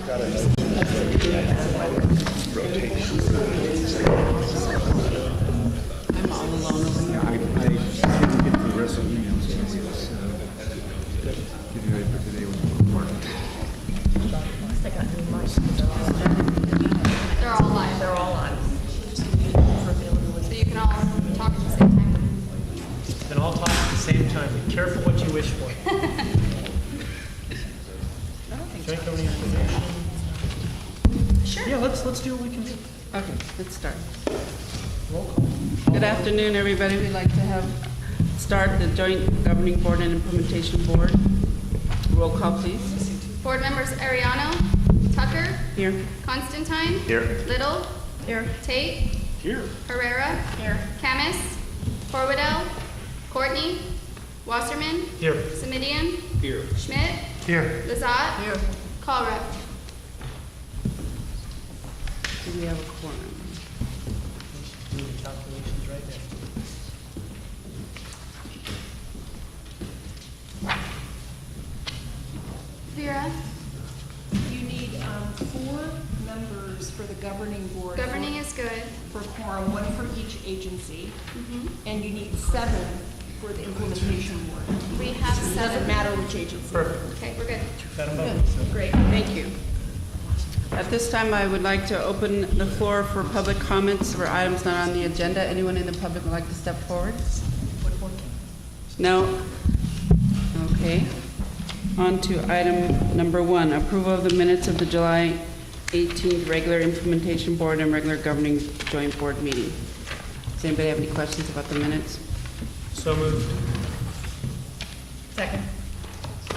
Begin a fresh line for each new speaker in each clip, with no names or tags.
I'm all alone over here.
I didn't get the rest of the emails. Getting ready for today was work.
They're all live.
They're all on.
So you can all talk at the same time.
And all talk at the same time. Be careful what you wish for. Joint governing information.
Sure.
Yeah, let's do what we can do.
Okay, let's start.
Roll call.
Good afternoon, everybody. We'd like to start the Joint Governing Board and Implementation Board. Roll call, please.
Board members Ariano, Tucker,
Here.
Constantine,
Here.
Little,
Here.
Tate,
Here.
Herrera, Camus, Forwadell, Courtney, Wasserman,
Here.
Semidian,
Here.
Schmidt,
Here.
Lazat,
Here.
Clara.
Do we have a quorum?
Do the calculations right now.
Vera,
You need 4 members for the governing board.
governing is good.
For quorum, 1 from each agency.
Mm-hmm.
And you need 7 for the implementation board.
We have
It doesn't
7.
matter which agency.
Perfect.
Okay, we're good.
Madam Vice.
Great.
Thank you. At this time, I would like to open the floor for public comments for items not on the agenda. Anyone in the public would like to step forward? No? Okay. On to item number 1, approval of the minutes of the July 18th regular implementation board and regular governing joint board meeting. Does anybody have any questions about the minutes?
So moved.
Second.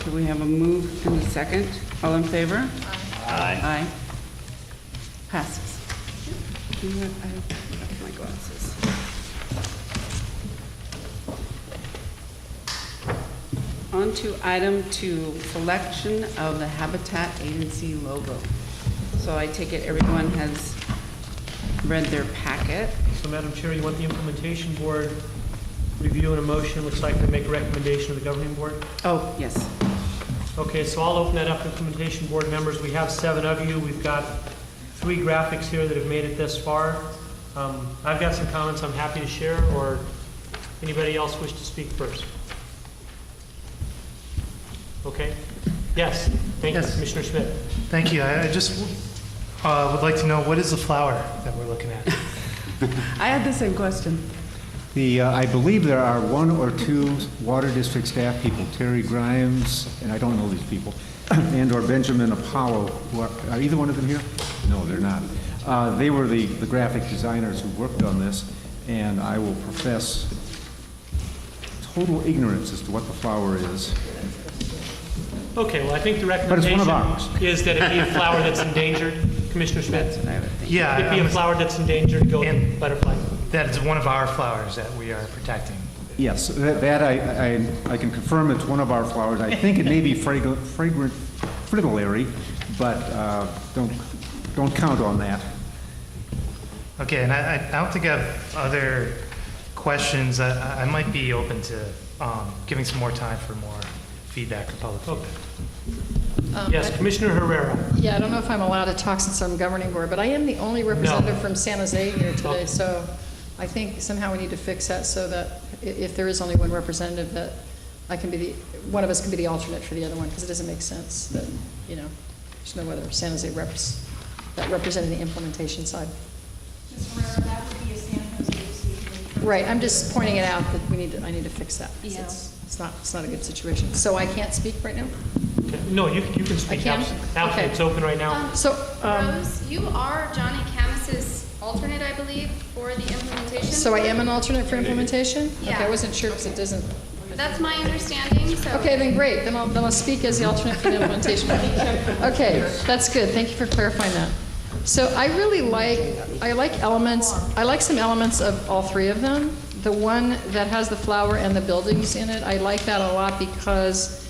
Do we have a move and a second? All in favor?
Aye.
Aye. Passes. You know what? I have my glasses. On to item 2, selection of the Habitat Agency logo. So I take it everyone has read their packet.
So Madam Chair, you want the implementation board review and a motion, looks like to make a recommendation to the governing board?
Oh, yes.
Okay, so I'll open that up to implementation board members. We have 7 of you. We've got 3 graphics here that have made it this far. I've got some comments I'm happy to share, or anybody else wish to speak first? Okay. Yes, thank you,
Yes.
Commissioner Schmidt.
Thank you. I just would like to know, what is the flower that we're looking at?
I had the same question.
I believe there are 1 or 2 water district staff people, Terry Grimes, and I don't know these people, and or Benjamin Apollo, who are either one of them here? No, they're not. They were the graphic designers who worked on this, and I will profess total ignorance as to what the flower is.
Okay, well, I think the
it's one
recommendation
of ours.
is that it be a flower that's endangered. Commissioner
That's
Schmidt?
what I would think.
Yeah,
It be a flower that's endangered, go with
And-
butterfly.
that is one of our flowers that we are protecting.
Yes, that I can confirm it's one of our flowers. I think it may be fragrant fritillary, but don't count on that.
Okay, and I don't think I have other questions. I might be open to giving some more time for more feedback from public.
Okay. Yes, Commissioner Herrera.
Yeah, I don't know if I'm allowed to talk since I'm governing board, but I am the only representative from San Jose here today, so I think somehow we need to fix that so that if there is only one representative, that I can be one of us can be the alternate for the other one, because it doesn't make sense that, there's no other San Jose reps that represent the implementation side.
Ms. Herrera, that would be a San Jose decision.
Right, I'm just pointing it out that I need to fix that. 'Cause
Yeah.
It's not a good situation. So I can't speak right now?
Okay. No, you can speak.
I can?
Absolutely,
Okay.
it's open right now.
So,
Rose, you are Johnny Camus's alternate, I believe, for the implementation.
so I am an alternate for implementation?
Yeah.
Okay, I wasn't sure because it doesn't.
That's my understanding, so.
Okay, then great, then I'll speak as the alternate for the implementation. Okay, that's good, thank you for clarifying that. So I like elements, I like some elements of all 3 of them. The one that has the flower and the buildings in it, I like that a lot because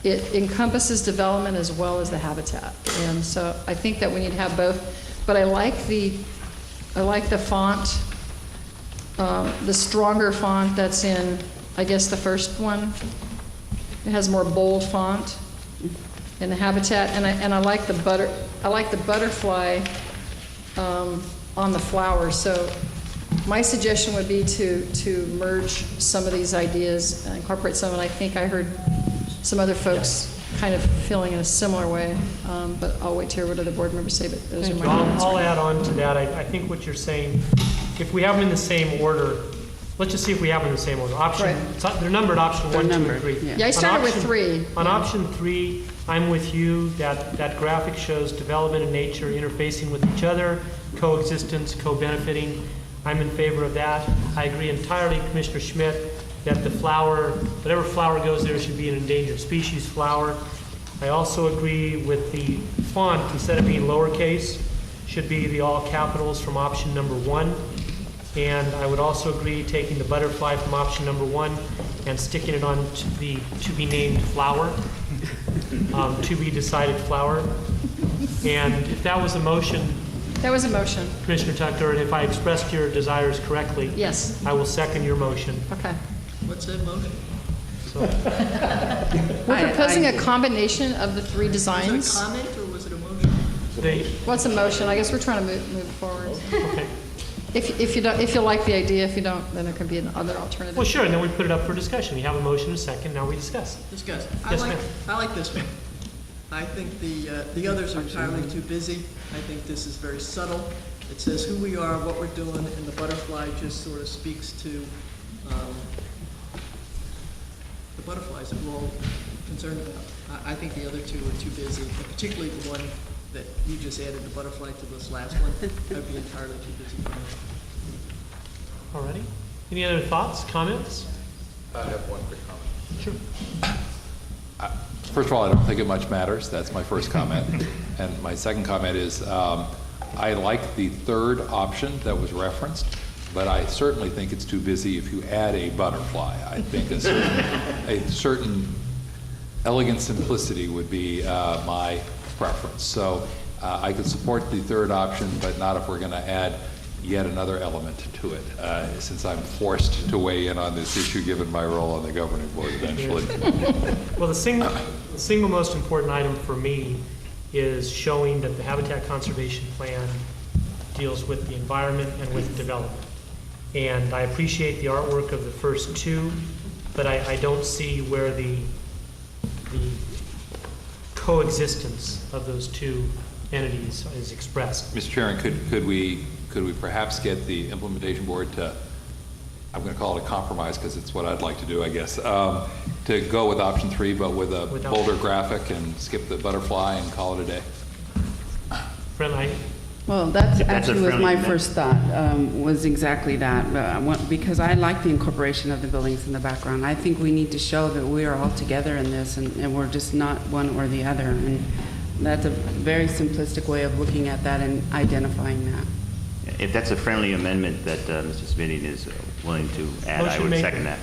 it encompasses development as well as the habitat. And so I think that we need to have both, but I like the font, the stronger font that's in, I guess, the first one. It has more bold font. in the habitat, and I like the butterfly on the flowers. So my suggestion would be to merge some of these ideas, incorporate some, and I think I heard some other folks kind of feeling in a similar way, but I'll wait to hear what other board members say, but those are my comments.
I'll add on to that. I think what you're saying, if we have them in the same order, let's just see if we have them in the same order. They're numbered option 1, 2, and 3.
Yeah, I started with 3.
On option 3, I'm with you. That graphic shows development and nature interfacing with each other, coexistence, co-benefiting. I'm in favor of that. I agree entirely, Commissioner Schmidt, that the flower, whatever flower goes there should be an endangered species flower. I also agree with the font, instead of being lowercase, should be the all capitals from option number 1. And I would also agree taking the butterfly from option number 1 and sticking it on to the to be named flower, to be decided flower. And if that was a motion,
That was a motion.
Commissioner Tucker, and if I expressed your desires correctly,
Yes.
I will second your motion.
Okay.
What's that motion?
So,
We're proposing a combination of the 3
Was
designs.
it a comment or was it a motion?
What's a motion? I guess we're trying to move forward.
okay.
If you like the idea, if you don't, then there could be another alternative.
Well, sure, and then we put it up for discussion. We have a motion, a second, now we discuss.
Discuss.
Yes, ma'am.
I like this one. I think the others are entirely too busy. I think this is very subtle. It says who we are, what we're doing, and the butterfly just sort of speaks to the butterflies that we're all concerned about. I think the other 2 are too busy, and particularly the one that you just added, the butterfly, to this last one. I'd be entirely too busy for that.
Alrighty. Any other thoughts, comments?
I have one quick comment.
Sure.
First of all, I don't think it much matters. That's my first comment. And my second comment is I like the third option that was referenced, but I certainly think it's too busy if you add a butterfly. I think a certain elegant simplicity would be my preference. So I could support the third option, but not if we're going to add yet another element to it, since I'm forced to weigh in on this issue given my role on the governing board eventually.
Well, the single most important item for me is showing that the Habitat Conservation Plan deals with the environment and with development. And I appreciate the artwork of the first 2, but I don't see where the coexistence of those 2 entities is expressed.
Mr. Chairman, could we perhaps get the implementation board to, I'm going to call it a compromise because it's what I'd like to do, I guess, to go with option 3, but with a bolder graphic and skip the butterfly and call it a day?
Friend,
Well, that
If that's a
actually was
friendly
my
amendment.
first thought, was exactly that. Because I like the incorporation of the buildings in the background. I think we need to show that we are all together in this, and we're just not one or the other. And that's a very simplistic way of looking at that and identifying that.
If that's a friendly amendment that Mr. Smitty is willing to add, I
Motion
would
made.
second that.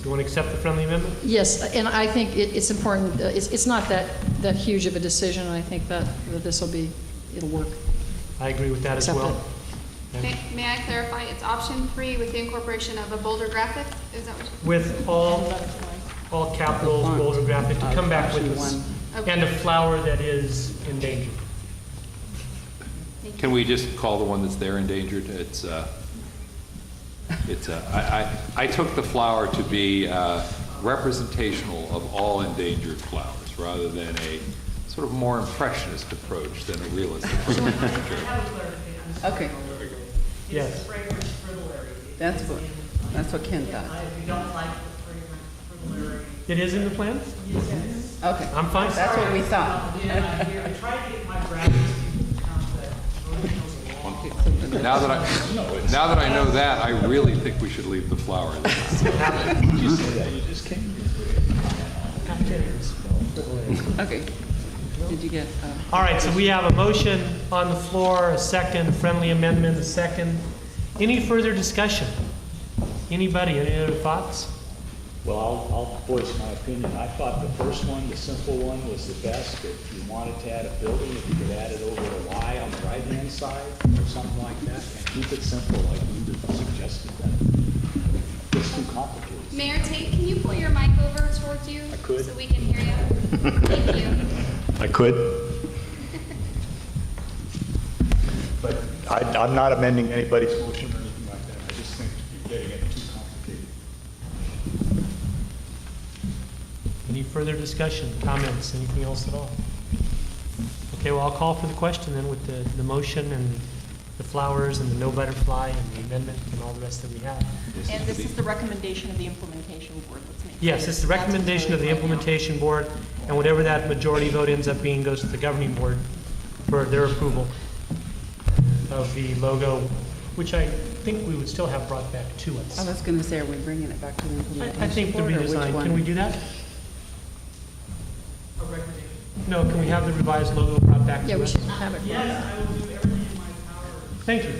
you want to accept the friendly amendment?
Yes, and I think it's important, it's not that huge of a decision, and I think that this will be, it'll work.
I agree with that as
Accept
well.
May I clarify? It's option 3 with the incorporation of a bolder graphic? Is that what you?
With all capitals,
Font
bolder graphic, to
of
come back with
option
this.
1.
And a flower that is endangered.
Can we just call the one that's there endangered? I took the flower to be representational of all endangered flowers rather than a sort of more impressionist approach than a realist approach.
Okay,
Yes.
that's what Ken thought.
It is in the plan?
Okay,
I'm fine.
that's what we thought.
Now that I know that, I really think we should leave the flower there.
Okay, did you get?
All right, so we have a motion on the floor, a second, friendly amendment, a second. Any further discussion? Anybody, any other thoughts?
Well, I'll voice my opinion. I thought the first one, the simple one, was the best. If you wanted to add a building, if you could add it over a Y on the right-hand side or something like that, and keep it simple like you suggested. It's too complicated.
Mayor Tate, can you pull your your mic over towards you?
I could.
So we can hear you. Thank you.
I could. But I'm not amending anybody's motion or anything like that. I just think you're getting it too complicated.
Any further discussion, comments, anything else at all? Okay, well, I'll call for the question then with the motion and the flowers and the no butterfly and the amendment and all the rest that we have.
And this is the recommendation of the implementation board. Let's make
Yes, it's the recommendation of the implementation board, and whatever that majority vote ends up being goes to the governing board for their approval of the logo, which I think we would still have brought back to us.
I was going to say, are we bringing it back to the implementation
I think the
board, or which
redesign,
one?
can we do that? No, can we have the revised logo brought back to us?
Yeah, we should have it.
Yes, I will do everything in my power. Thank you.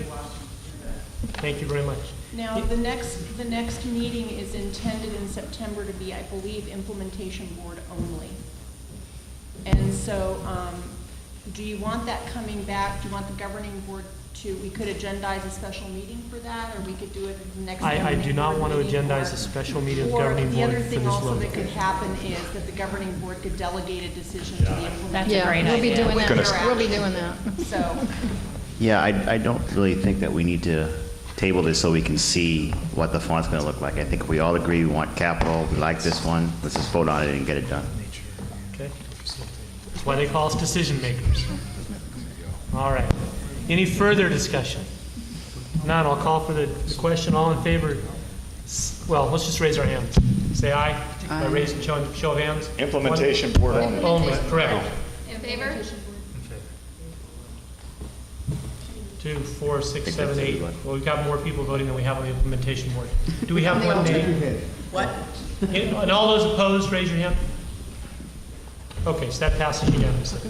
Thank you very much.
Now, the next meeting is intended in September to be, I believe, implementation board only. And so, do you want that coming back? Do you want the governing board to, we could agendize a special meeting for that, or we could do it at the next
I
governing
do not
board
want to
meeting,
agendize
or-
a special meeting of the
Or
governing
the
board
other
for
thing
this
also
logo.
that could happen is that the governing board could delegate a decision to the implementation.
Yeah, we'll be doing
With
that.
their
We'll be doing
action.
that.
So,
Yeah, I don't really think that we need to table this so we can see what the font's going to look like. I think if we all agree we want capital, we like this one, let's just vote on it and get it done.
Okay? That's why they call us decision makers. All right. Any further discussion? None. I'll call for the question. All in favor? Well, let's just raise our hands. Say aye. By raising show of hands.
Implementation board only.
Only, correct.
In favor?
2, 4, 6,
think
7,
that's
8.
everyone.
Well, we've got more people voting than we have on the implementation board. Do we have one name?
What?
And all those opposed, raise your hand. Okay, so that passes unanimously.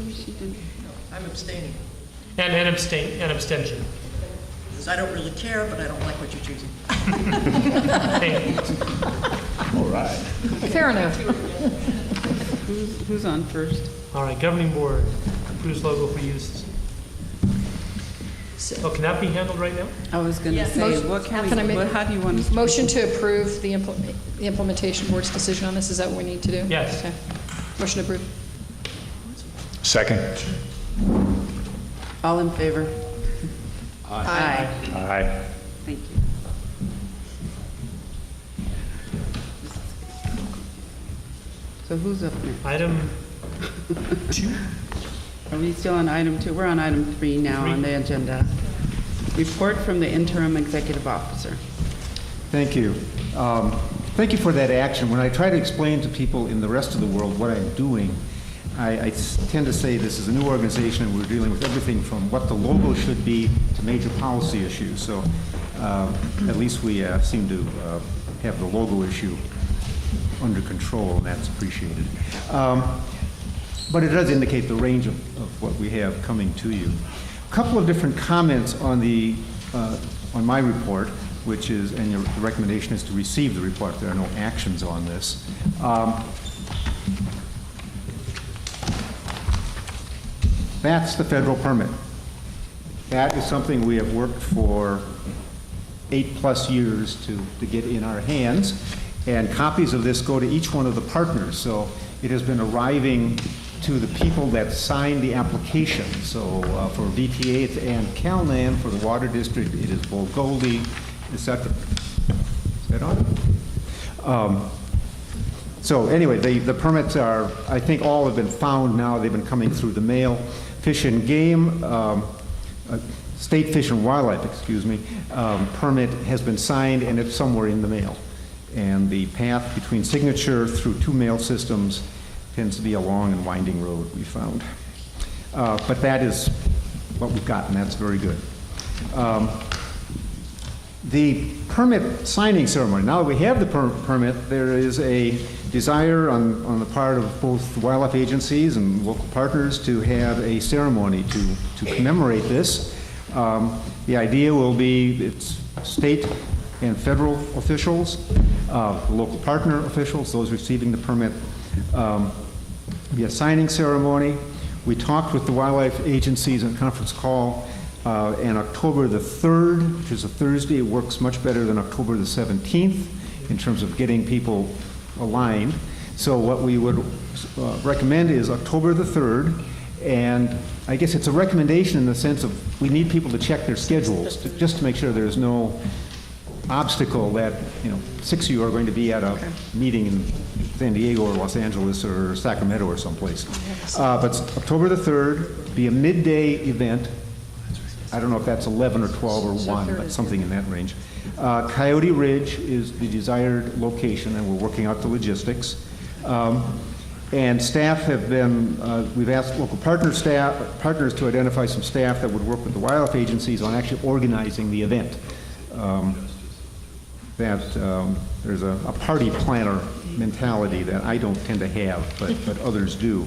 I'm abstaining,
And abstention.
because I don't really care, but I don't like what you're choosing.
Thank you.
All right.
Fair enough.
Who's on first?
All right, governing board, approves logo for use. Oh, can that be handled right now?
I was going to
Yes.
say,
Motion-
what can
can I
we,
make-
how do you want us to?
Motion to approve the implementation board's decision on this, is that what we need to do?
Yes.
Okay. Motion approved.
Second.
All in favor?
Aye.
Aye.
Thank you. So who's up next?
Item 2.
Are we still on item 2? We're on item 3 now on the agenda. Report from the interim executive officer.
Thank you. Thank you for that action. When I try to explain to people in the rest of the world what I'm doing, I tend to say this is a new organization and we're dealing with everything from what the logo should be to major policy issues. So at least we seem to have the logo issue under control, and that's appreciated. But it does indicate the range of what we have coming to you. A couple of different comments on on my report, which is, and the recommendation is to receive the report. There are no actions on this. That's the federal permit. That is something we have worked for 8+ years to get in our hands, and copies of this go to each one of the partners. So it has been arriving to the people that signed the application. So for VTA, it's Ann Calnan. For the Water District, it is Bull Goldie, et cetera. Is that on? So anyway, the permits are, I think all have been found now. They've been coming through the mail. Fish and Game, State Fish and Wildlife, excuse me, permit has been signed and it's somewhere in the mail. And the path between signature through 2 mail systems tends to be a long and winding road, we found. But that is what we've got, and that's very good. The permit signing ceremony, now that we have the permit, there is a desire on the part of both wildlife agencies and local partners to have a ceremony to commemorate this. The idea will be it's state and federal officials, local partner officials, those receiving the permit. Be a signing ceremony. We talked with the wildlife agencies in a conference call, and October the 3rd, which is a Thursday, works much better than October the 17th in terms of getting people aligned. So what we would recommend is October the 3rd, and I guess it's a recommendation in the sense of we need people to check their schedules, just to make sure there's no obstacle that, 6 of you are going to be at a meeting in San Diego or Los Angeles or Sacramento or someplace. But October the 3rd, be a midday event. I don't know if that's 11 or 12 or 1, but something in that range. Coyote Ridge is the desired location, and we're working out the logistics. And staff have been, we've asked local partners to identify some staff that would work with the wildlife agencies on actually organizing the event. There's a party planner mentality that I don't tend to have, but others do.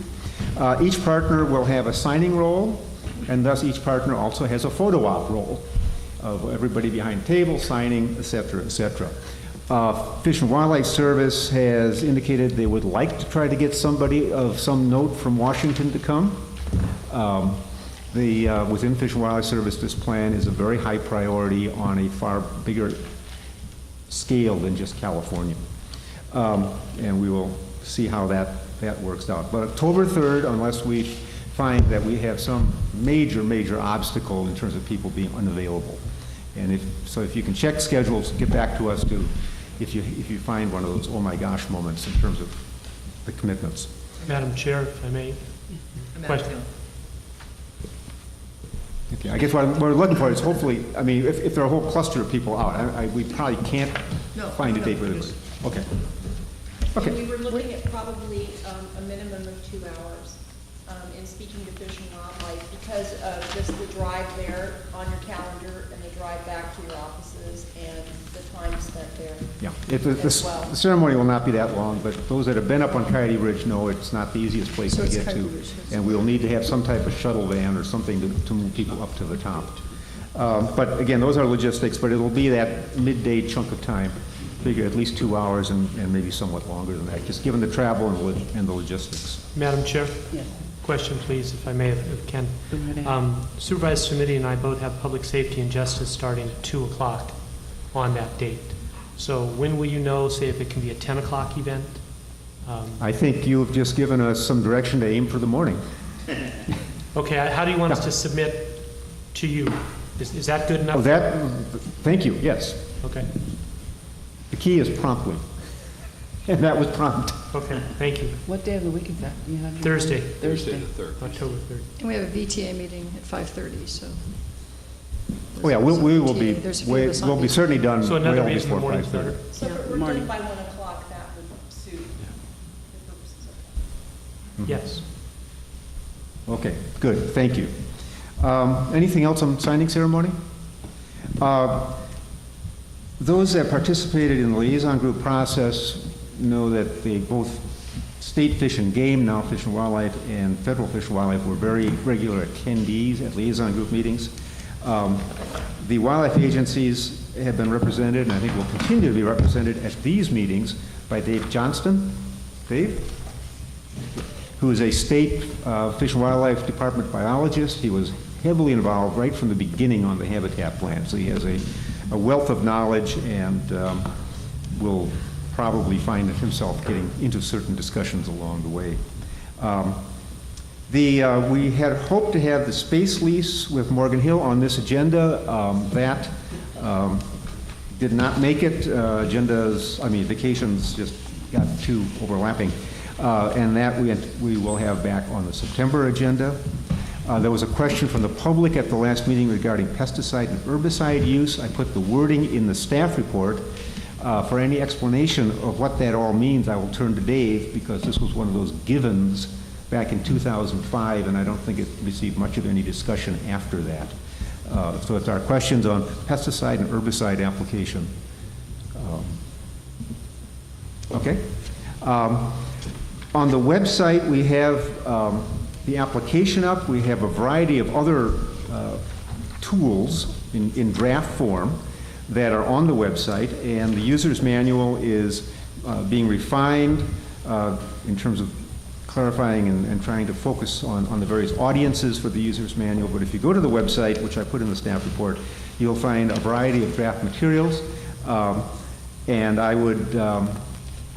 Each partner will have a signing role, and thus each partner also has a photo op role of everybody behind the table signing, et cetera, et cetera. Fish and Wildlife Service has indicated they would like to try to get somebody of some note from Washington to come. Within Fish and Wildlife Service, this plan is a very high priority on a far bigger scale than just California. And we will see how that works out. But October 3rd, unless we find that we have some major obstacle in terms of people being unavailable. And if you can check schedules, get back to us if you find one of those oh my gosh moments in terms of the commitments.
Madam Chair, if I may. Question.
Okay, I guess what we're looking for is hopefully, if there are a whole cluster of people out, we probably can't find a date with everybody. Okay.
And we were looking at probably a minimum of 2 hours in speaking to Fish and Wildlife because of just the drive there on your calendar and the drive back to your offices and the time spent there.
Yeah, the ceremony will not be that long, but those that have been up on Coyote Ridge know it's not the easiest place to get to. And we'll need to have some type of shuttle van or something to move people up to the top. But again, those are logistics, but it'll be that midday chunk of time. Figure at least 2 hours and maybe somewhat longer than that, just given the travel and the logistics.
Madam Chair?
Yes.
Question, please, if I may, if Ken.
Go right ahead.
Supervisor Smitty and I both have Public Safety and Justice starting at 2 o'clock on that date. So when will you know, say, if it can be a 10 o'clock event?
I think you've just given us some direction to aim for the morning.
Okay, how do you want us to submit to you? Is that good enough?
Thank you, yes.
Okay.
The key is promptly. And that was prompt.
Okay, thank you.
What day of the week is that? You have your-
Thursday.
Thursday.
the 3rd.
October 3rd.
And we have a VTA meeting at 5:30, so.
Oh, yeah, we will be,
There's a few of us on
we'll be
VTA.
certainly done
So another
well
reason the
before
morning's
5:30.
better.
So if we're
Morning.
done by 1 o'clock, that would suit the purposes of
Yes.
Okay, good, thank you. Anything else on signing ceremony? Those that participated in the liaison group process know that both State Fish and Game, now Fish and Wildlife, and Federal Fish and Wildlife were very regular attendees at liaison group meetings. The wildlife agencies have been represented, and I think will continue to be represented at these meetings by Dave Johnston. Dave? Who is a state Fish and Wildlife Department biologist. He was heavily involved right from the beginning on the habitat plan, so he has a wealth of knowledge and will probably find himself getting into certain discussions along the way. We had hoped to have the space lease with Morgan Hill on this agenda. That did not make it. Vacations just got too overlapping. And that we will have back on the September agenda. There was a question from the public at the last meeting regarding pesticide and herbicide use. I put the wording in the staff report. For any explanation of what that all means, I will turn to Dave, because this was one of those givens back in 2005, and I don't think it received much of any discussion after that. So it's our questions on pesticide and herbicide application. Okay. On the website, we have the application up. We have a variety of other tools in draft form that are on the website, and the user's manual is being refined in terms of clarifying and trying to focus on the various audiences for the user's manual. But if you go to the website, which I put in the staff report, you'll find a variety of draft materials, and I would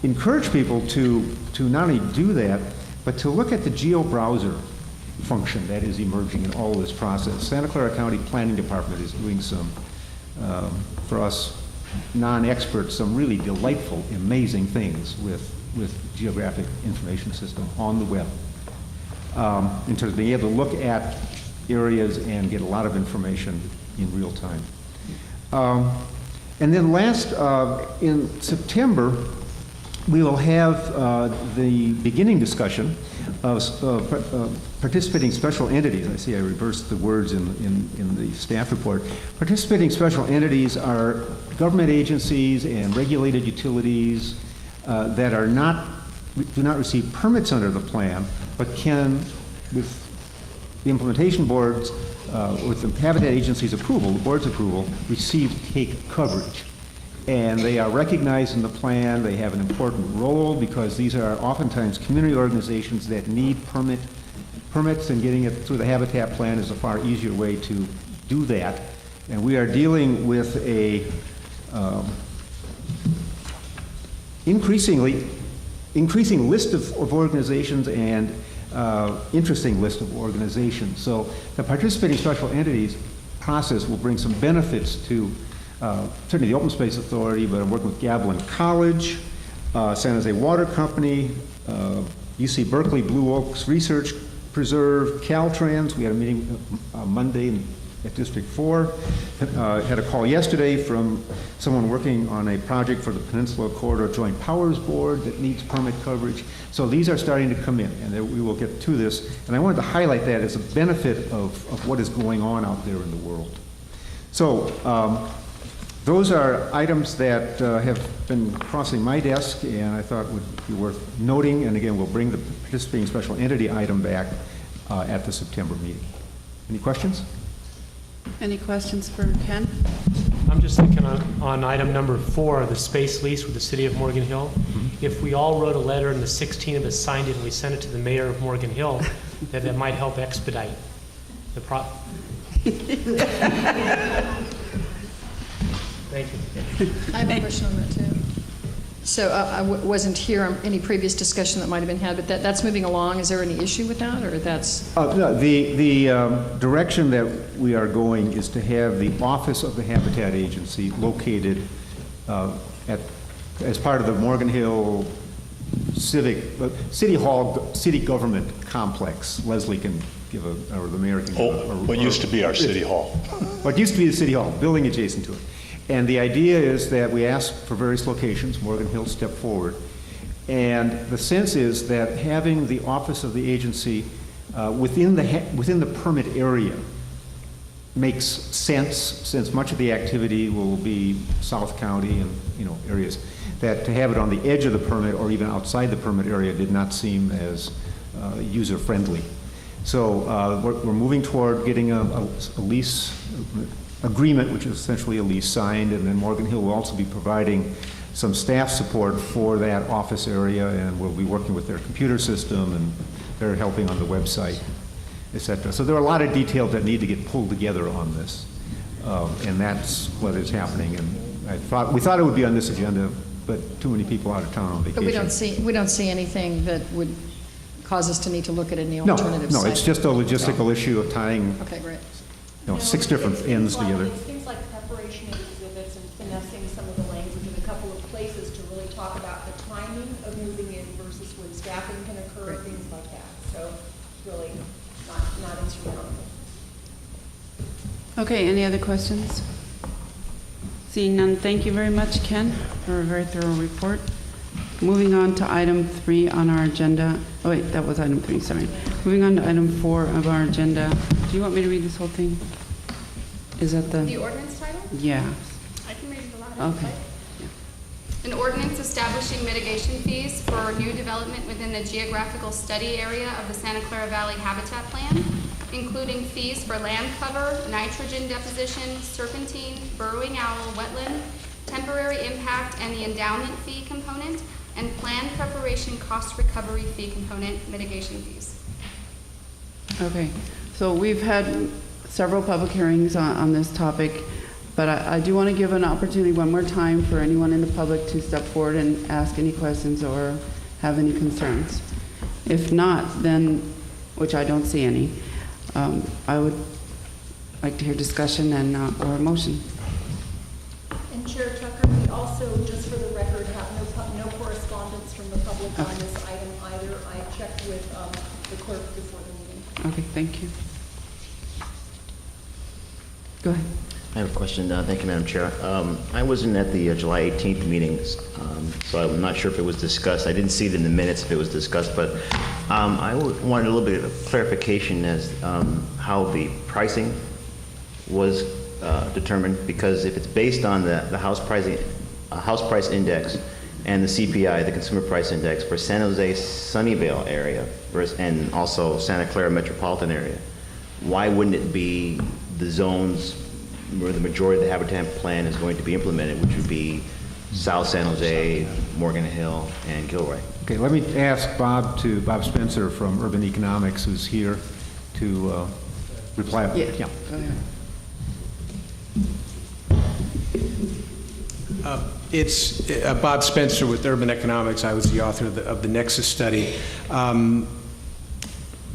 encourage people to not only do that, but to look at the geo-browser function that is emerging in all this process. Santa Clara County Planning Department is doing some, for us non-experts, some really delightful, amazing things with geographic information system on the web. In terms of being able to look at areas and get a lot of information in real time. And then last, in September, we will have the beginning discussion of participating special entities. I see I reversed the words in the staff report. Participating special entities are government agencies and regulated utilities that are do not receive permits under the plan, but can, with the implementation boards, with the Habitat Agency's approval, the board's approval, receive take coverage. And they are recognized in the plan. They have an important role because these are oftentimes community organizations that need permits, and getting it through the Habitat plan is a far easier way to do that. And we are dealing with a increasing list of organizations and interesting list of organizations. So the participating special entities process will bring some benefits to certainly the Open Space Authority, but I'm working with Gavilan College, San Jose Water Company, UC Berkeley Blue Oaks Research Preserve, Caltrans. We had a meeting Monday at District 4. Had a call yesterday from someone working on a project for the Peninsula Corridor Joint Powers Board that needs permit coverage. So these are starting to come in, and we will get to this. And I wanted to highlight that as a benefit of what is going on out there in the world. So those are items that have been crossing my desk, and I thought would be worth noting. And again, we'll bring the participating special entity item back at the September meeting. Any questions?
Any questions for Ken?
I'm just thinking on item number 4, the space lease with the city of Morgan Hill. If we all wrote a letter and the 16 of us signed it and we sent it to the mayor of Morgan Hill, that might help expedite the Thank you.
I have a question on that, too. So I wasn't here on any previous discussion that might have been had, but that's moving along. Is there any issue with that, or that's?
No, the direction that we are going is to have the Office of the Habitat Agency located as part of the Morgan Hill City Hall, city government complex. Leslie can give or the mayor can give
what used to be our city hall.
What used to be the city hall, building adjacent to it. And the idea is that we ask for various locations. Morgan Hill stepped forward. And the sense is that having the office of the agency within the permit area makes sense, since much of the activity will be South County and areas. That to have it on the edge of the permit or even outside the permit area did not seem as user-friendly. So we're moving toward getting a lease agreement, which is essentially a lease, signed, and then Morgan Hill will also be providing some staff support for that office area, and we'll be working with their computer system, and they're helping on the website, et cetera. So there are a lot of details that need to get pulled together on this, and that's what is happening. And we thought it would be on this agenda, but too many people out of town on vacation.
But we don't see anything that would cause us to need to look at any alternative
No,
site.
it's just a logistical issue of tying
Okay, great.
6 different ends together.
It's things like preparation of exhibits and finessing some of the language in a couple of places to really talk about the timing of moving in versus when staffing can occur, things like that. So it's really not insurmountable.
Okay, any other questions? Seeing none, thank you very much, Ken, for a very thorough report. Moving on to item 3 on our agenda. Oh wait, that was item 3, sorry. Moving on to item 4 of our agenda. Do you want me to read this whole thing? Is that
The ordinance title?
Yeah.
I can read it aloud.
Okay.
An ordinance establishing mitigation fees for new development within the geographical study area of the Santa Clara Valley Habitat Plan, including fees for land cover, nitrogen deposition, serpentine, burrowing owl, wetland, temporary impact, and the endowment fee component, and plan preparation cost recovery fee component mitigation fees.
Okay, so we've had several public hearings on this topic, But I do want to give an opportunity one more time for anyone in the public to step forward and ask any questions or have any concerns. If not, then, which I don't see any, I would like to hear discussion and or a motion.
And Chair Tucker, we also, just for the record, have no correspondence from the public on this item either. I checked with the clerk before the meeting.
Okay, thank you. Go ahead.
I have a question. Thank you, Madam Chair. I wasn't at the July 18th meetings, so I'm not sure if it was discussed. I didn't see it in the minutes if it was discussed, but I wanted a little bit of clarification as how the pricing was determined, because if it's based on the house price index and the CPI, the consumer price index for San Jose Sunnyvale area and also Santa Clara metropolitan area, why wouldn't it be the zones where the majority of the habitat plan is going to be implemented, which would be South San Jose, Morgan Hill, and Gilroy?
Okay, let me ask Bob Spencer from Urban Economics, who's here, to reply.
Yeah, go ahead.
It's Bob Spencer with Urban Economics. I was the author of the Nexus study.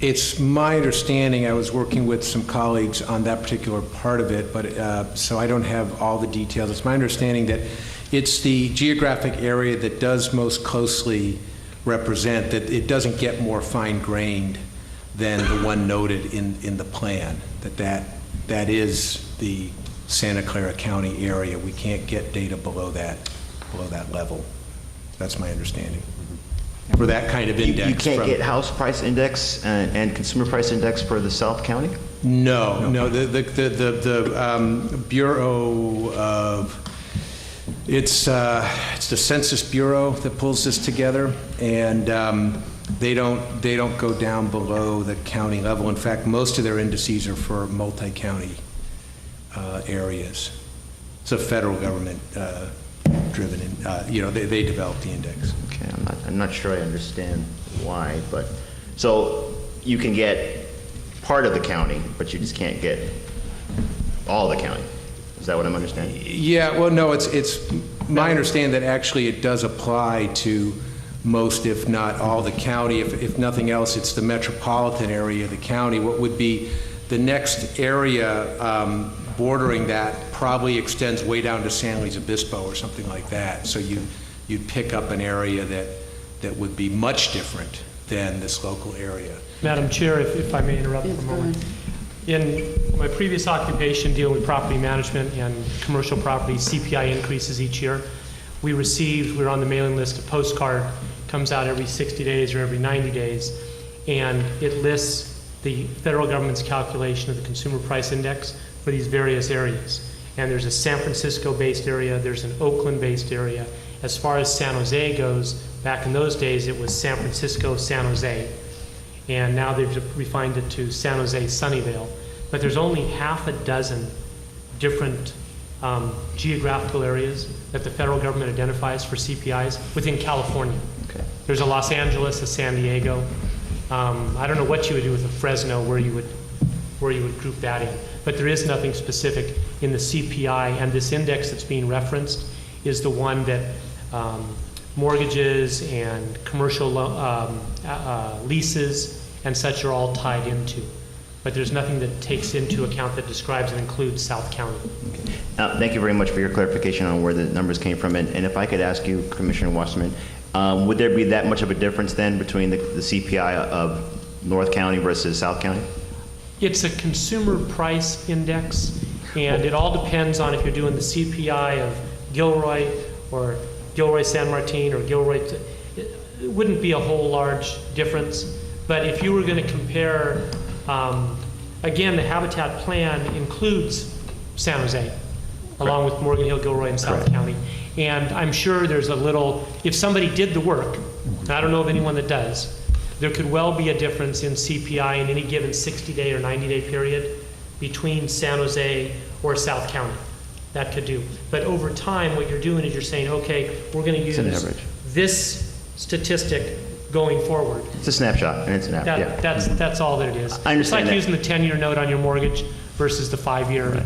It's my understanding, I was working with some colleagues on that particular part of it, but so I don't have all the details. It's my understanding that it's the geographic area that does most closely represent, that it doesn't get more fine-grained than the one noted in the plan, that is the Santa Clara County area. We can't get data below that level. That's my understanding. For that kind of index.
You can't get house price index and consumer price index for the South County?
No. The Bureau of, it's the Census Bureau that pulls this together, and they don't go down below the county level. In fact, most of their indices are for multi-county areas. It's a federal government driven, they develop the index.
Okay, I'm not sure I understand why, but, so you can get part of the county, but you just can't get all the county. Is that what I'm understanding?
Yeah, well, no, it's my understanding that actually it does apply to most, if not all, the county. If nothing else, it's the metropolitan area of the county. What would be the next area bordering that probably extends way down to San Luis Obispo or something like that. So you'd pick up an area that would be much different than this local area.
Madam Chair, if I may interrupt for a moment. In my previous occupation dealing with property management and commercial property, CPI increases each year. We're on the mailing list, a postcard comes out every 60 days or every 90 days, and it lists the federal government's calculation of the consumer price index for these various areas. And there's a San Francisco-based area, there's an Oakland-based area. As far as San Jose goes, back in those days, it was San Francisco, San Jose. And now they've refined it to San Jose Sunnyvale. But there's only half a dozen different geographical areas that the federal government identifies for CPIs within California.
Okay.
There's a Los Angeles, a San Diego. I don't know what you would do with a Fresno where you would group that in. But there is nothing specific in the CPI, and this index that's being referenced is the one that mortgages and commercial leases and such are all tied into. But there's nothing that takes into account that describes and includes South County.
Okay. Thank you very much for your clarification on where the numbers came from. And if I could ask you, Commissioner Wasserman, would there be that much of a difference then between the CPI of North County versus South County?
It's a consumer price index, and it all depends on if you're doing the CPI of Gilroy or Gilroy San Martin or Gilroy. It wouldn't be a whole large difference, but if you were going to compare, again, the Habitat Plan includes San Jose, along with Morgan Hill, Gilroy, and South County. And I'm sure there's a little, if somebody did the work, and I don't know of anyone that does, there could well be a difference in CPI in any given 60-day or 90-day period between San Jose or South County. That could do. But over time, what you're doing is you're saying, okay, we're going to use this statistic going forward.
It's a snapshot, and it's an app.
That's all that it is.
I understand
it's like
that.
using the 10-year note on your mortgage versus the 5-year.
Right.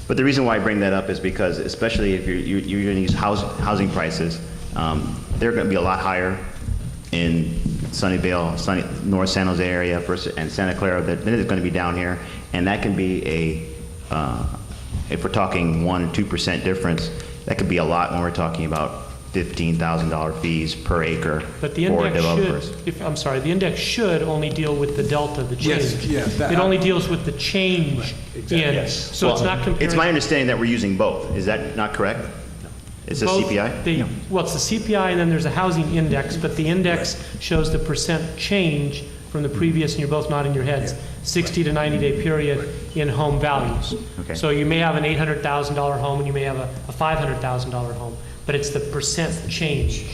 But the reason why I bring that up is because, especially if you're going to use housing prices, they're going to be a lot higher in Sunnyvale, North San Jose area and Santa Clara than it is going to be down here. And that can be if we're talking 1% or 2% difference, that could be a lot when we're talking about $15,000 fees per acre
But the
for
index
developers.
the index should only deal with the delta, the change.
Yes, yeah, that-
It only deals with the change
exactly.
in,
Yes.
so it's not comparing.
It's my understanding that we're using both. Is that not correct? It's a
both
CPI?
Well, it's the CPI and then there's a housing index, but the index shows the percent change from the previous, and you're both nodding your heads, 60 to 90-day period in home values.
Okay.
So you may have an $800,000 home and you may have a $500,000 home, but it's the percent change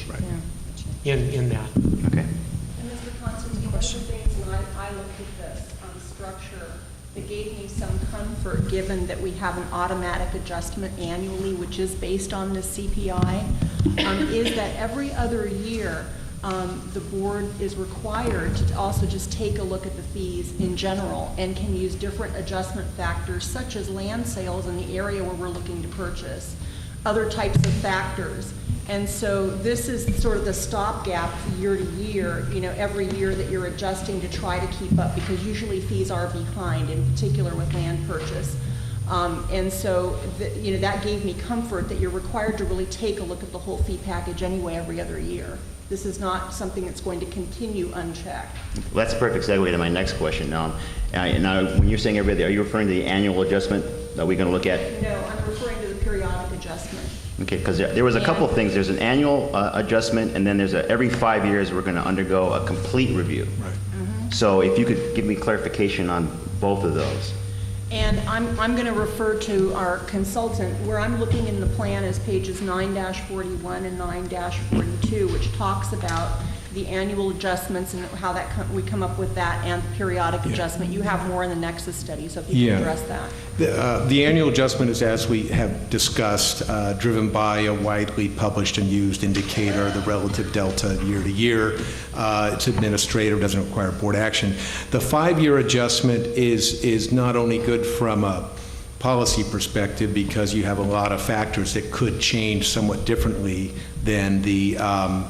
in that.
Okay.
And Mr. Constantine, one of the things when I looked at this structure that gave me some comfort, given that we have an automatic adjustment annually, which is based on the CPI, is that every other year, the board is required to also just take a look at the fees in general and can use different adjustment factors such as land sales in the area where we're looking to purchase, other types of factors. And so this is sort of the stopgap year to year, every year that you're adjusting to try to keep up, because usually fees are behind, in particular with land purchase. And so, that gave me comfort that you're required to really take a look at the whole fee package anyway every other year. This is not something that's going to continue unchecked.
Well, that's a perfect segue to my next question. Now, when you're saying every other, are you referring to the annual adjustment that we're going to look at?
No, I'm referring to the periodic adjustment.
Okay, because there was a couple of things. There's an annual adjustment, and then there's every 5 years we're going to undergo a complete review. Right. So if you could give me clarification on both of those.
And I'm going to refer to our consultant. Where I'm looking in the plan is pages 9-41 and 9-42, which talks about the annual adjustments and how we come up with that, and the periodic adjustment. You have more in the Nexus study, so if you can address that.
The annual adjustment is, as we have discussed, driven by a widely published and used indicator, the relative delta year to year. It's administrative, doesn't require board action. The 5-year adjustment is not only good from a policy perspective, because you have a lot of factors that could change somewhat differently than the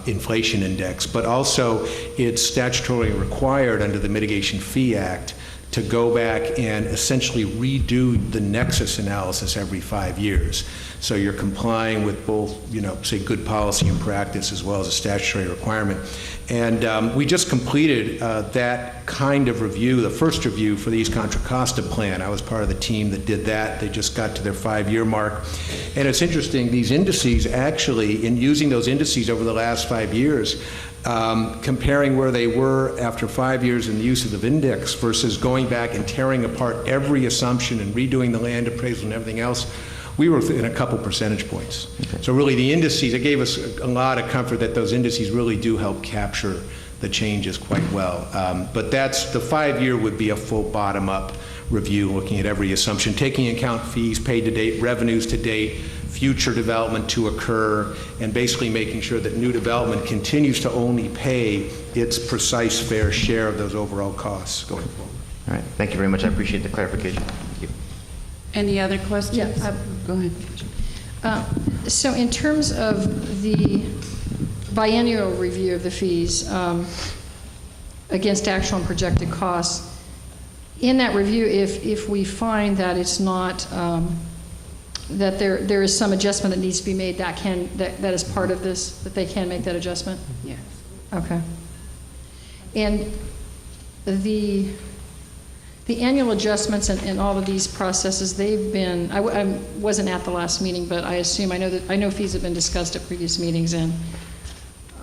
inflation index, but also it's statutorily required under the Mitigation Fee Act to go back and essentially redo the nexus analysis every 5 years. So you're complying with both, say, good policy and practice, as well as a statutory requirement. And we just completed that kind of review, the first review for the East Contra Costa plan. I was part of the team that did that. They just got to their 5-year mark. And it's interesting, these indices actually, in using those indices over the last 5 years, comparing where they were after 5 years in the use of the index versus going back and tearing apart every assumption and redoing the land appraisal and everything else, we were in a couple percentage points. Okay. So really the indices, it gave us a lot of comfort that those indices really do help capture the changes quite well. But the 5-year would be a full bottom-up review, looking at every assumption, taking into account fees paid to date, revenues to date, future development to occur, and basically making sure that new development continues to only pay its precise fair share of those overall costs going forward.
All right, thank you very much. I appreciate the clarification. Thank you.
Any other questions?
Yeah,
go ahead.
So in terms of the biennial review of the fees against actual and projected costs, in that review, if we find that it's not, that there is some adjustment that needs to be made, that is part of this, that they can make that adjustment?
Yes.
Okay. And the annual adjustments and all of these processes, they've been, I wasn't at the last meeting, but I assume, I know fees have been discussed at previous meetings, and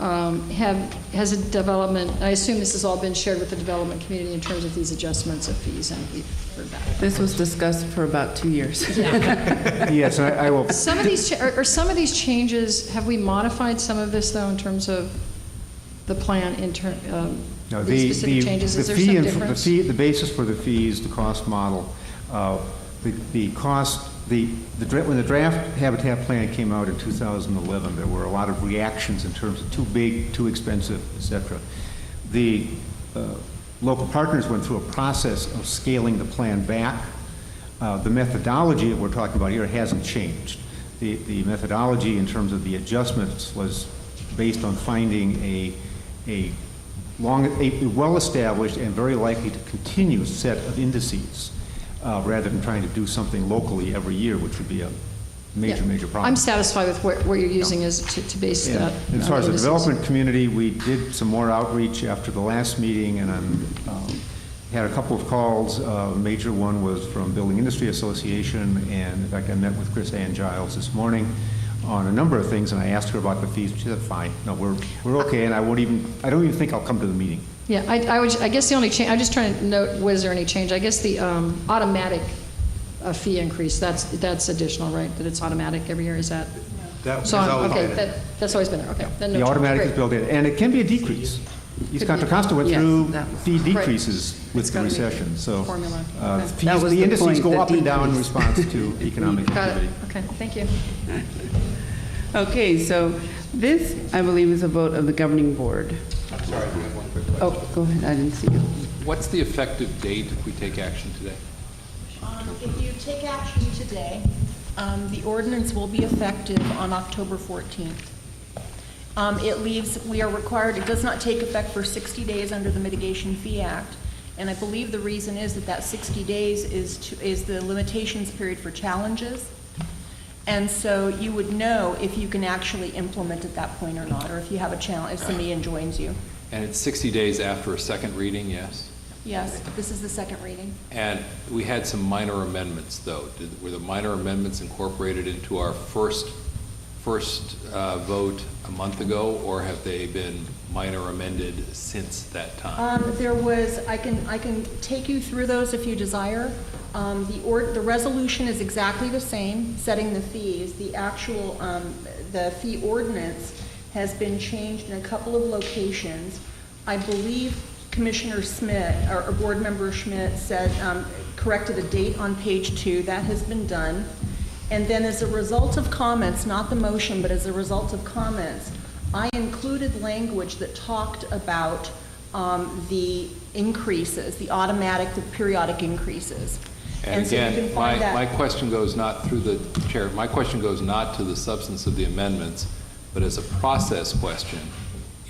has a development, I assume this has all been shared with the development community in terms of these adjustments of fees, and we've heard that.
This was discussed for about 2 years.
Yeah.
Yes, I will.
Some of these, some of these changes, have we modified some of this, though, in terms of the plan,
No,
these specific changes? Is there some difference?
The basis for the fees, the cost model, the cost, when the draft habitat plan came out in 2011, there were a lot of reactions in terms of too big, too expensive, et cetera. The local partners went through a process of scaling the plan back The methodology that we're talking about here hasn't changed. The methodology in terms of the adjustments was based on finding a well-established and very likely to continue set of indices, rather than trying to do something locally every year, which would be a major,
Yeah.
major problem.
I'm satisfied with what you're using as to base
And
that.
as far as the
indices.
development community, we did some more outreach after the last meeting, and had a couple of calls. A major one was from Building Industry Association, and in fact, I met with Chris Ann Giles this morning on a number of things, and I asked her about the fees. She said, "Fine, no, we're okay," and I don't even think I'll come to the meeting.
Yeah, I guess the only change, I'm just trying to note, was there any change? I guess the automatic fee increase, that's additional, right? That it's automatic every year, is that?
That
So,
has always
okay,
been.
that's always been there, okay. Then no
The
change.
automatic
Great.
is built in, and it can be a decrease. East
Could
Contra
be.
Costa went
Yes,
through
that was-
fee
Right.
decreases with
It's
the
gotta be
recession, so
formula.
the
Okay.
fees-
That was
the
the
indices
point,
go
the
up and down in
decrease.
response to economic
Got
activity.
it, okay, thank you.
Okay, so this, I believe, is a vote of the governing board.
I'm sorry, I have one quick question.
Oh, go ahead, I didn't see you.
What's the effective date if we take action today?
If you take action today, the ordinance will be effective on October 14th. We are required, it does not take effect for 60 days under the Mitigation Fee Act. And I believe the reason is that 60 days is the limitations period for challenges. And so you would know if you can actually implement at that point or not, or if you have a challenge, if somebody enjoins you.
And it's 60 days after a second reading, yes?
Yes, this is the second reading.
And we had some minor amendments, though. Were the minor amendments incorporated into our first vote a month ago, or have they been minor amended since that time?
There was, I can take you through those if you desire. The resolution is exactly the same, setting the fees. The actual, the fee ordinance has been changed in a couple of locations. I believe Commissioner Schmidt, or Board Member Schmidt said, corrected a date on page 2. That has been done. And then as a result of comments, not the motion, but as a result of comments, I included language that talked about the increases, the automatic, the periodic increases.
And
so you
again,
can find that.
my question goes not through the chair, my question goes not to the substance of the amendments, but as a process question.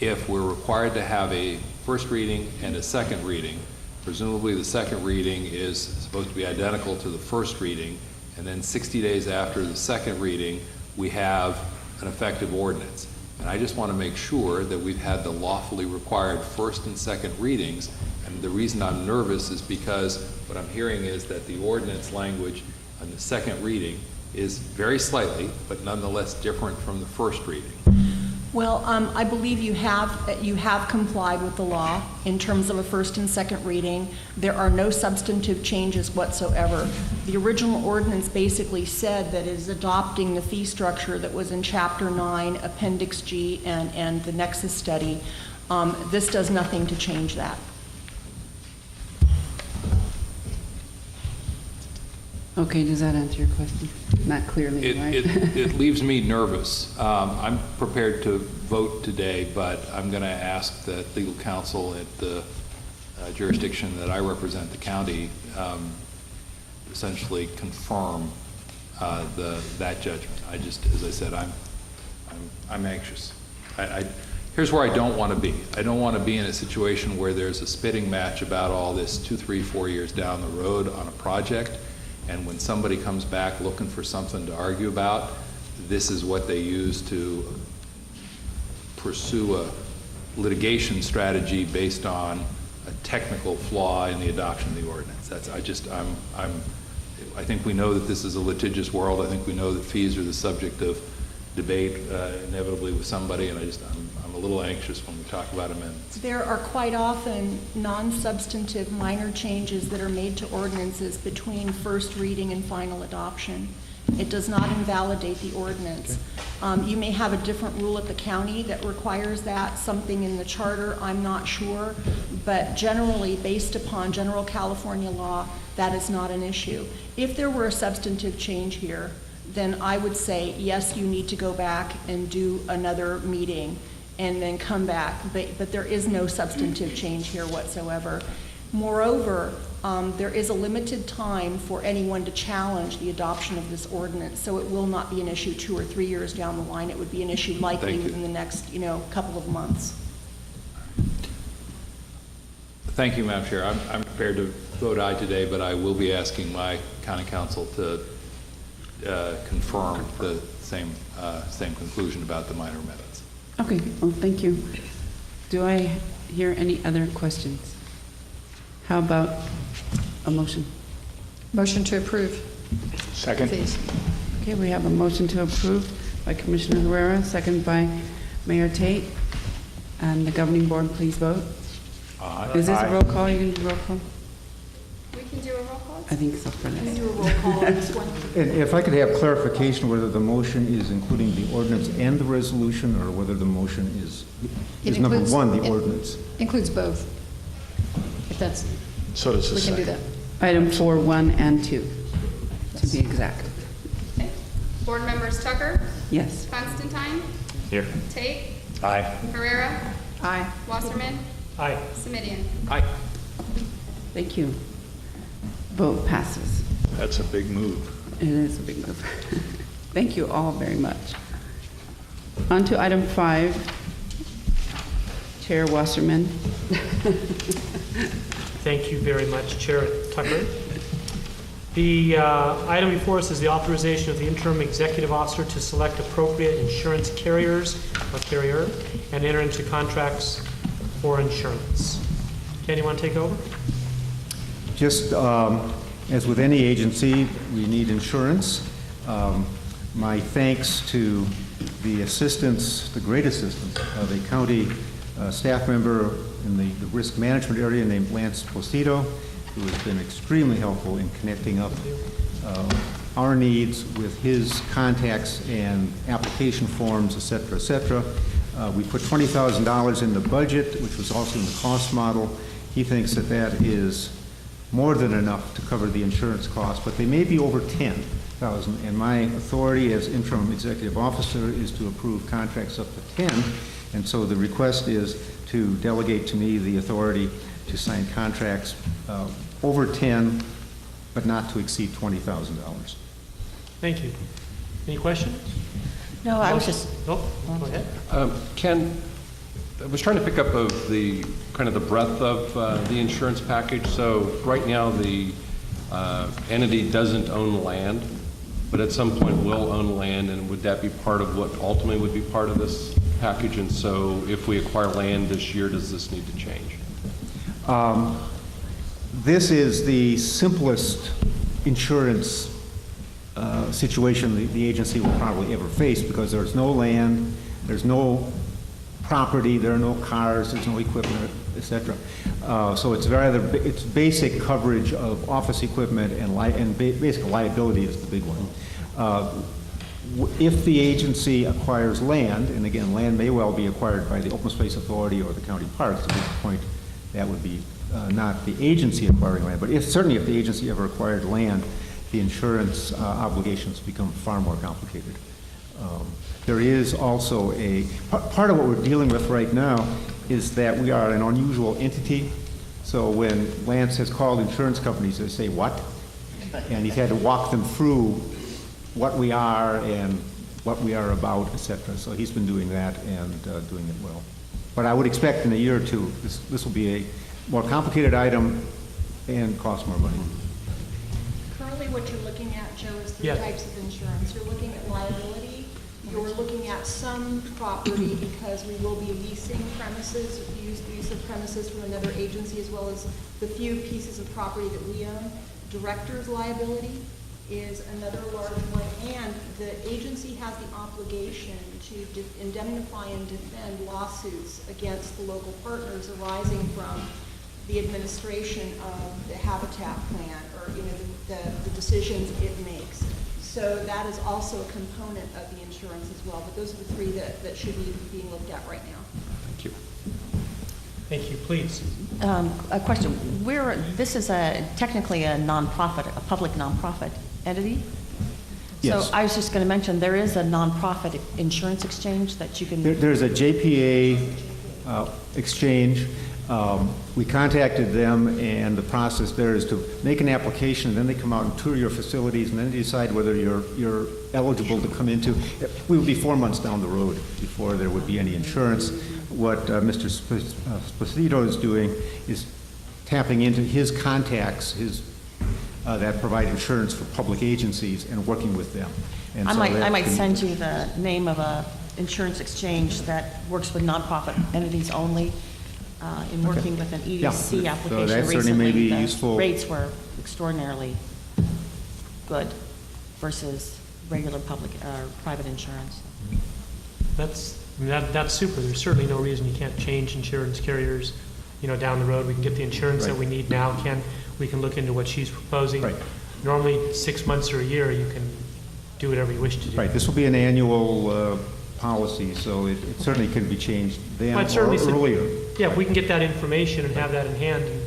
If we're required to have a first reading and a second reading, presumably the second reading is supposed to be identical to the first reading, and then 60 days after the second reading, we have an effective ordinance. And I just want to make sure that we've had the lawfully required first and second readings. And the reason I'm nervous is because what I'm hearing is that the ordinance language on the second reading is very slightly, but nonetheless different from the first reading.
Well, I believe you have complied with the law in terms of a first and second reading. There are no substantive changes whatsoever. The original ordinance basically said that it is adopting the fee structure that was in Chapter 9, Appendix G, and the Nexus study. This does nothing to change that.
Okay, does that answer your question? Not clearly, right?
It leaves me nervous. I'm prepared to vote today, but I'm going to ask that legal counsel at the jurisdiction that I represent, the county, essentially confirm that judgment. I just, as I said, I'm anxious. Here's where I don't want to be. I don't want to be in a situation where there's a spitting match about all this 2, 3, 4 years down the road on a project. And when somebody comes back looking for something to argue about, this is what they use to pursue a litigation strategy based on a technical flaw in the adoption of the ordinance. I think we know that this is a litigious world. I think we know that fees are the subject of debate inevitably with somebody, and I'm a little anxious when we talk about amendments.
There are quite often non-substantive minor changes that are made to ordinances between first reading and final adoption. It does not invalidate the ordinance. You may have a different rule at the county that requires that, something in the charter, I'm not sure, but generally, based upon general California law, that is not an issue. If there were a substantive change here, then I would say, yes, you need to go back and do another meeting and then come back, but there is no substantive change here whatsoever. Moreover, there is a limited time for anyone to challenge the adoption of this ordinance, so it will not be an issue 2 or 3 years down the line. It would be an issue likely
Thank you.
within the next, couple of months.
Thank you, Madam Chair. I'm prepared to vote aye today, but I will be asking my county council to confirm the same conclusion about the minor amendments.
Okay, well, thank you. Do I hear any other questions? How about a motion?
Motion to approve.
Second.
Fees.
Okay, we have a motion to approve by Commissioner Herrera, second by Mayor Tate. And the governing board, please vote.
Aye.
Is this a roll call? You can do roll call?
We can do a roll call?
I think so for
Can
this.
do a roll call on this one.
And if I could have clarification whether the motion is including the ordinance and the resolution, or whether the motion is number
includes-
one, the
it-
ordinance.
Includes both. If that's,
So does the
we can do
second.
that.
Item 4, 1, and 2, to be exact.
Okay. Board members Tucker,
Yes.
Constantine,
Here.
Tate,
Aye.
Herrera,
Aye.
Wasserman,
Aye.
Semidion.
Aye.
Thank you. Vote passes.
That's a big move.
It is a big move. Thank you all very much. On to item 5. Chair Wasserman.
Thank you very much, Chair Tucker. The item before us is the authorization of the interim executive officer to select appropriate insurance carriers or carrier and enter into contracts for insurance. Can anyone take over?
Just as with any agency, we need insurance. My thanks to the assistance, the great assistance of a county staff member in the risk management area named Lance Posito, who has been extremely helpful in connecting up our needs with his contacts and application forms, et cetera, et cetera. We put $20,000 in the budget, which was also in the cost model. He thinks that that is more than enough to cover the insurance costs, but they may be over $10,000. And my authority as interim executive officer is to approve contracts up to 10. And so the request is to delegate to me the authority to sign contracts over 10, but not to exceed $20,000.
Thank you. Any questions?
No, I was just,
Oh, go ahead.
Ken, I was trying to pick up of the kind of the breadth of the insurance package. So right now, the entity doesn't own land, but at some point will own land, and would that be part of what ultimately would be part of this package? And so if we acquire land this year, does this need to change?
This is the simplest insurance situation the agency will probably ever face, because there's no land, there's no property, there are no cars, there's no equipment, et cetera. So it's basic coverage of office equipment and basic liability is the big one. If the agency acquires land, and again, land may well be acquired by the Open Space Authority or the county parks, at which point that would be not the agency acquiring land, but certainly if the agency ever acquired land, the insurance obligations become far more complicated. There is also part of what we're dealing with right now is that we are an unusual entity. So when Lance has called insurance companies, they say, "What?" And he's had to walk them through what we are and what we are about, et cetera. So he's been doing that and doing it well. But I would expect in a year or two, this will be a more complicated item and cost more money.
Currently, what you're looking at, Joe, is three
Yes.
types of insurance. You're looking at liability, you're looking at some property, because we will be leasing premises, use of premises from another agency, as well as the few pieces of property that we own. Director's liability is another large one, and the agency has the obligation to indemnify and defend lawsuits against the local partners arising from the administration of the habitat plan, or the decisions it makes. So that is also a component of the insurance as well. But those are the three that should be being looked at right now.
Thank you.
Thank you. Please.
a question. This is technically a nonprofit, a public nonprofit entity?
Yes.
So I was just going to mention, there is a nonprofit insurance exchange that you can...
There's a JPA exchange. We contacted them, and the process there is to make an application, then they come out and tour your facilities, and then decide whether you're eligible to come into. We would be 4 months down the road before there would be any insurance. What Mr. Sposito is doing is tapping into his contacts, that provide insurance for public agencies, and working with them. And
I
so that
might
can-
send you the name of a insurance exchange that works with nonprofit entities only. In working with an
Yeah,
EDC
so
application
that certainly
recently,
may be
the
useful.
rates were extraordinarily good versus regular public, private insurance.
That's super. There's certainly no reason you can't change insurance carriers, down the road. We can get the insurance that
Right.
we need now. We can look into what she's proposing.
Right.
Normally, 6 months or a year, you can do whatever you wish to do.
Right, this will be an annual policy, so it certainly can be changed then
Well,
or
I'd certainly say-
earlier.
Yeah, if we can get that information and have that in hand, and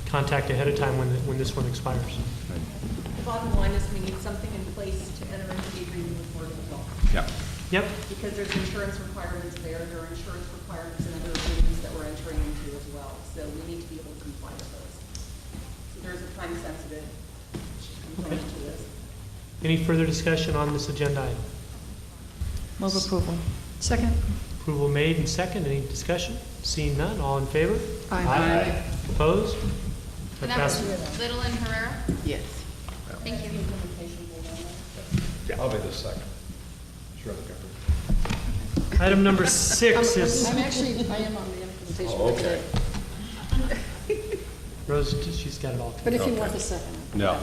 contact ahead of time when this one expires.
The bottom line is we need something in place to enter into the agreement with Board of Health.
Yeah.
Yep.
Because there's insurance requirements there are insurance requirements in other agreements that we're entering into as well. So we need to be able to comply with those. So there's a time-sensitive component to this.
Any further discussion on this agenda item?
Move approval.
Second?
Approval made and second. Any discussion? Seeing none, all in favor?
Aye.
Opposed?
And
That
that was
passes.
Little and Herrera?
Yes.
Thank you.
Yeah, I'll be the second. Sure.
Item number 6 is,
I am on the implementation.
Oh, okay.
Rose, she's got it all.
But if you want the second.
No.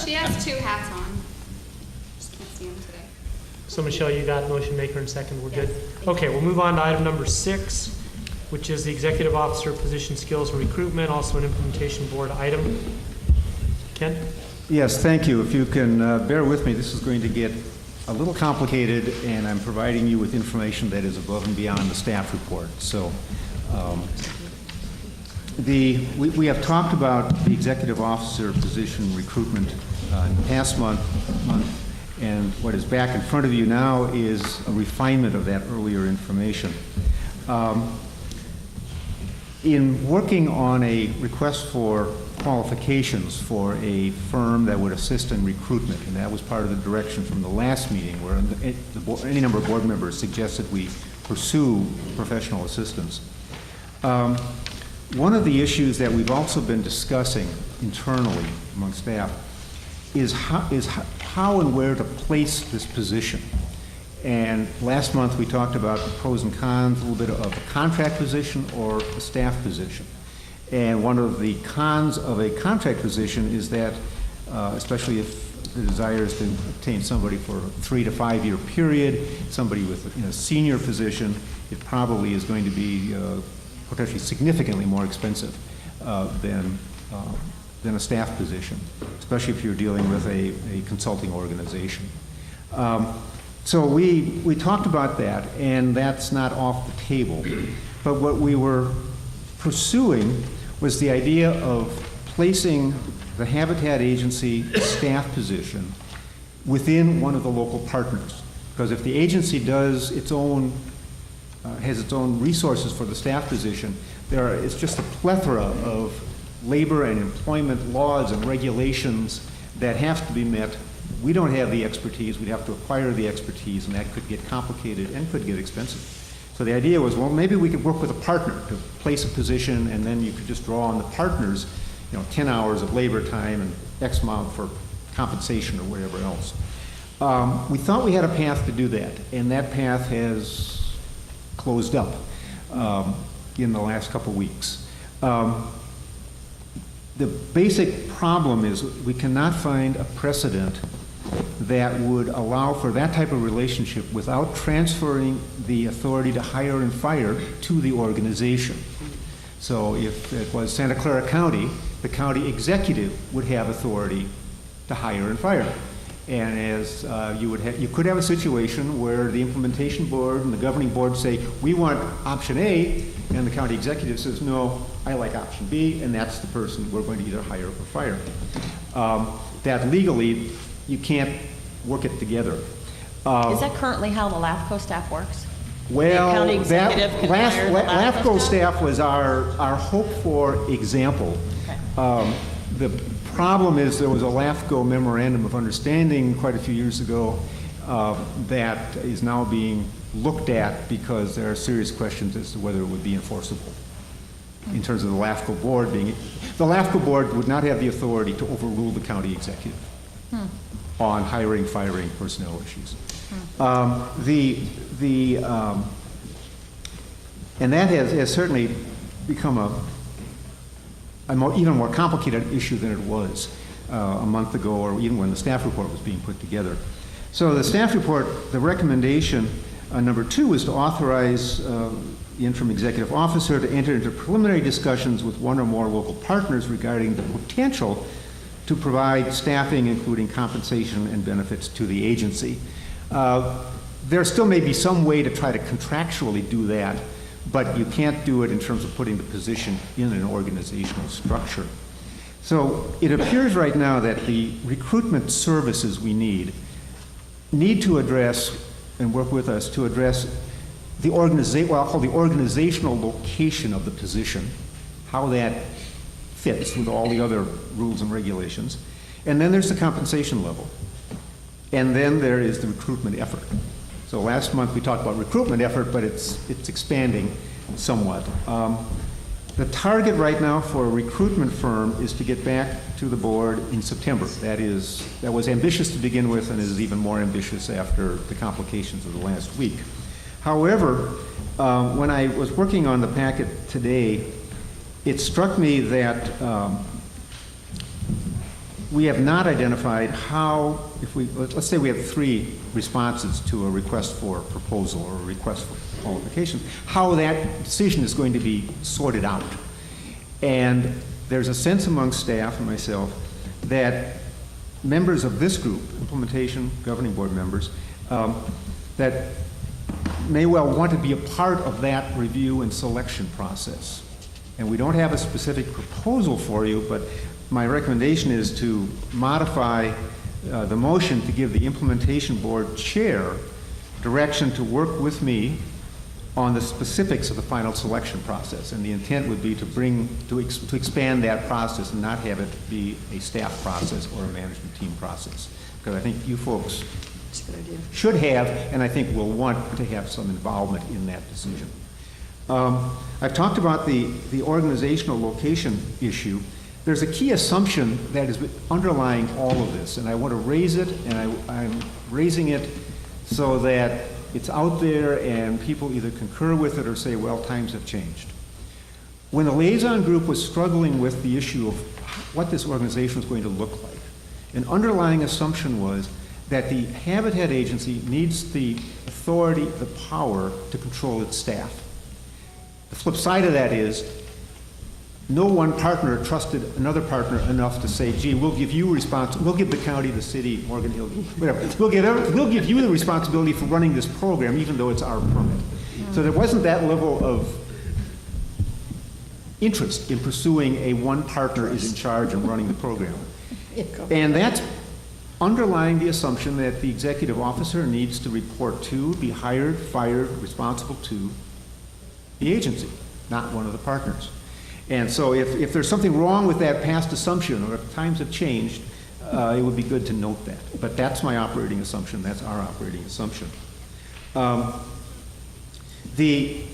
She has 2 hats on. Just can't see them today.
So Michelle, you got motion maker and second, we're good? Okay, we'll move on to item number 6, which is the executive officer position skills and recruitment, also an implementation board item. Ken?
Yes, thank you. If you can bear with me, this is going to get a little complicated, and I'm providing you with information that is above and beyond the staff report. So we have talked about the executive officer position recruitment in the past month, and what is back in front of you now is a refinement of that earlier information. In working on a request for qualifications for a firm that would assist in recruitment, and that was part of the direction from the last meeting where any number of board members suggested we pursue professional assistance. One of the issues that we've also been discussing internally among staff is how and where to place this position. And last month we talked about the pros and cons, a little bit of a contract position or a staff position. And one of the cons of a contract position is that, especially if the desire is to obtain somebody for a 3 to 5 year period, somebody with a senior position, it probably is going to be potentially significantly more expensive than a staff position, especially if you're dealing with a consulting organization. So we talked about that, and that's not off the table. But what we were pursuing was the idea of placing the Habitat Agency staff position within one of the local partners. Because if the agency does its own, has its own resources for the staff position, it's just a plethora of labor and employment laws and regulations that have to be met. We don't have the expertise. We'd have to acquire the expertise, and that could get complicated and could get expensive. So the idea was, well, maybe we could work with a partner to place a position, and then you could just draw on the partners, 10 hours of labor time and X amount for compensation or whatever else. We thought we had a path to do that, and that path has closed up in the last couple weeks. The basic problem is we cannot find a precedent that would allow for that type of relationship without transferring the authority to hire and fire to the organization. So if it was Santa Clara County, the county executive would have authority to hire and fire. And as you could have a situation where the implementation board and the governing board say, we want option A, and the county executive says, no, I like option B, and that's the person we're going to either hire or fire. That legally, you can't work it together.
Is that currently how the LAFCO staff works?
Well,
county executive
that
can
last,
hire the
LAFCO
staff?
staff was our hope for example.
Okay.
The problem is there was a LAFCO memorandum of understanding quite a few years ago that is now being looked at because there are serious questions as to whether it would be enforceable in terms of the LAFCO board being, the LAFCO board would not have the authority to overrule the county executive on hiring, firing, personnel issues. And that has certainly become even more complicated issue than it was a month ago, or even when the staff report was being put together. So the staff report, the recommendation number 2 is to authorize the interim executive officer to enter into preliminary discussions with one or more local partners regarding the potential to provide staffing, including compensation and benefits, to the agency. There still may be some way to try to contractually do that, but you can't do it in terms of putting the position in an organizational structure. So it appears right now that the recruitment services we need to address and work with us to address the what I'll call the organizational location of the position, how that fits with all the other rules and regulations. And then there's the compensation level. And then there is the recruitment effort. So last month we talked about recruitment effort, but it's expanding somewhat. The target right now for a recruitment firm is to get back to the board in September. That was ambitious to begin with and is even more ambitious after the complications of the last week. However, when I was working on the packet today, it struck me that we have not identified how, let's say we have 3 responses to a request for proposal or a request for qualifications, how that decision is going to be sorted out. And there's a sense among staff and myself that members of this group, implementation, governing board members, that may well want to be a part of that review and selection process. And we don't have a specific proposal for you, but my recommendation is to modify the motion to give the implementation board chair direction to work with me on the specifics of the final selection process. And the intent would be to expand that process and not have it be a staff process or a management team process. Because I think you folks should have, and I think will want to have some involvement in that decision. I've talked about the organizational location issue. There's a key assumption that is underlying all of this, and I want to raise it, and I'm raising it so that it's out there and people either concur with it or say, well, times have changed. When the liaison group was struggling with the issue of what this organization was going to look like, an underlying assumption was that the Habitat Agency needs the authority, the power to control its staff. The flip side of that is no one partner trusted another partner enough to say, gee, we'll give you we'll give the county, the city, Morgan Hill, whatever, we'll give you the responsibility for running this program even though it's our permit. So there wasn't that level of interest in pursuing a one partner is in charge and running the program. And that's underlying the assumption that the executive officer needs to report to, be hired, fired, responsible to the agency, not one of the partners. And so if there's something wrong with that past assumption, or if times have changed, it would be good to note that. But that's my operating assumption. That's our operating assumption. The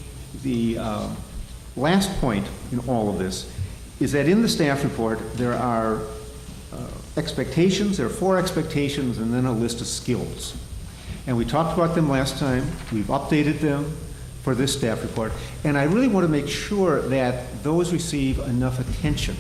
last point in all of this is that in the staff report, there are expectations. There are 4 expectations and then a list of skills. And we talked about them last time. We've updated them for this staff report. And I really want to make sure that those receive enough attention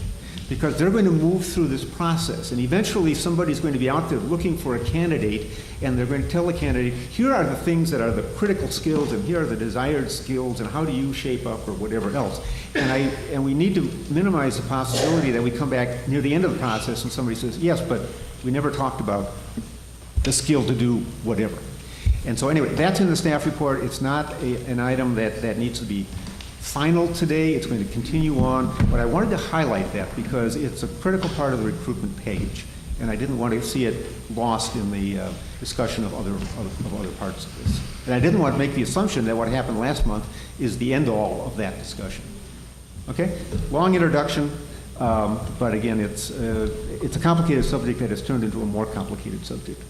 because they're going to move through this process. And eventually somebody's going to be out there looking for a candidate and they're going to tell the candidate, here are the things that are the critical skills and here are the desired skills and how do you shape up or whatever else. And we need to minimize the possibility that we come back near the end of the process and somebody says, yes, but we never talked about the skill to do whatever. And so anyway, that's in the staff report. It's not an item that needs to be final today. It's going to continue on. But I wanted to highlight that because it's a critical part of the recruitment page. and I didn't want to see it lost in the discussion of other parts of this. And I didn't want to make the assumption that what happened last month is the end-all of that discussion. Okay? Long introduction, but again, it's a complicated subject that has turned into a more complicated subject.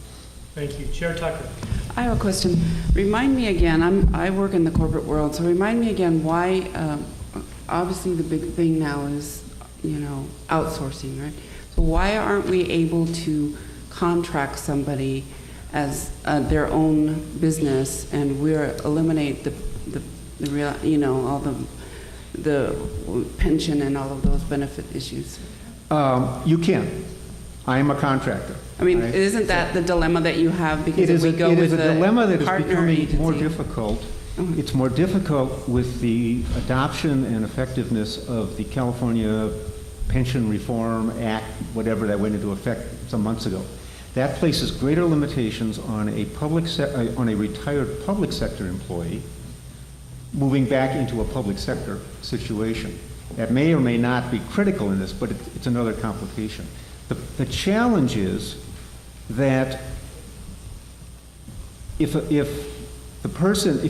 Thank you. Chair Tucker.
I have a question. Remind me again, I work in the corporate world, so remind me again why, obviously the big thing now is, outsourcing, right? So why aren't we able to contract somebody as their own business and eliminate the real, all the pension and all of those benefit issues?
You can. I am a contractor.
I mean,
right?
isn't that the dilemma that you have? Because
It is
if we go with
a dilemma that is
partner
becoming
agency.
more difficult. It's more difficult with the adoption and effectiveness of the California Pension Reform Act, whatever that went into effect some months ago. That places greater limitations on a retired public sector employee moving back into a public sector situation. That may or may not be critical in this, but it's another complication. The challenge is that if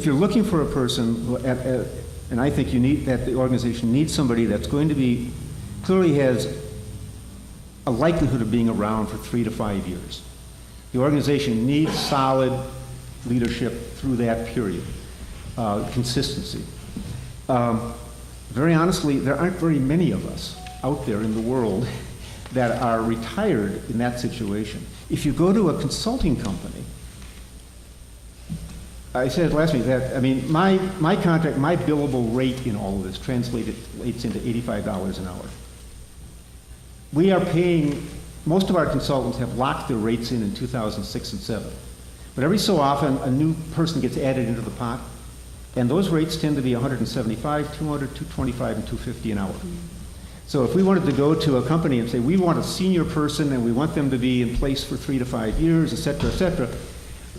you're looking for a person who, and I think that the organization needs somebody that's going to be, clearly has a likelihood of being around for 3 to 5 years. The organization needs solid leadership through that period, consistency. Very honestly, there aren't very many of us out there in the world that are retired in that situation. If you go to a consulting company, I said last week that, I mean, my contract, my billable rate in all of this translates into $85 an hour. We are paying, most of our consultants have locked their rates in 2006 and 2007. But every so often, a new person gets added into the pot, and those rates tend to be $175, $200, $225, and $250 an hour. So if we wanted to go to a company and say, we want a senior person and we want them to be in place for 3 to 5 years, et cetera,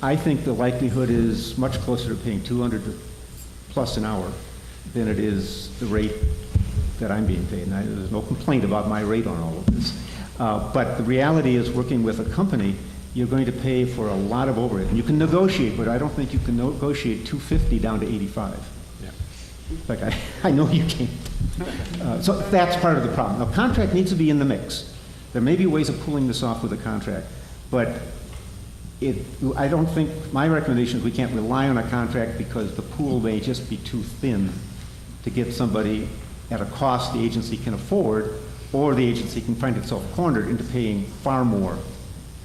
I think the likelihood is much closer to paying $200 plus an hour than it is the rate that I'm being paid. And there's no complaint about my rate on all of this. But the reality is, working with a company, you're going to pay for a lot of overhead. And you can negotiate, but I don't think you can negotiate $250 down to $85.
Yeah.
Like, I know you can't. So that's part of the problem. Now, contract needs to be in the mix. There may be ways of pulling this off with a contract, but I don't think, my recommendation is we can't rely on a contract because the pool may just be too thin to get somebody at a cost the agency can afford, or the agency can find itself cornered into paying far more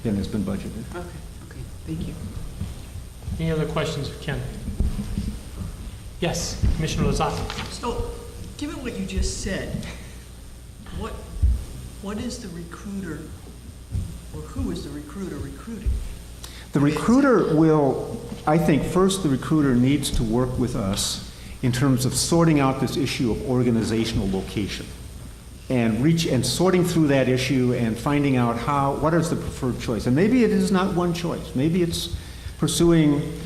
than has been budgeted.
Okay, thank you.
Any other questions for Ken? Yes, Commissioner Lozati.
So, given what you just said, what is the recruiter, or who is the recruiter recruiting?
The recruiter will, I think, first the recruiter needs to work with us in terms of sorting out this issue of organizational location and sorting through that issue and finding out what is the preferred choice. And maybe it is not one choice. Maybe it's pursuing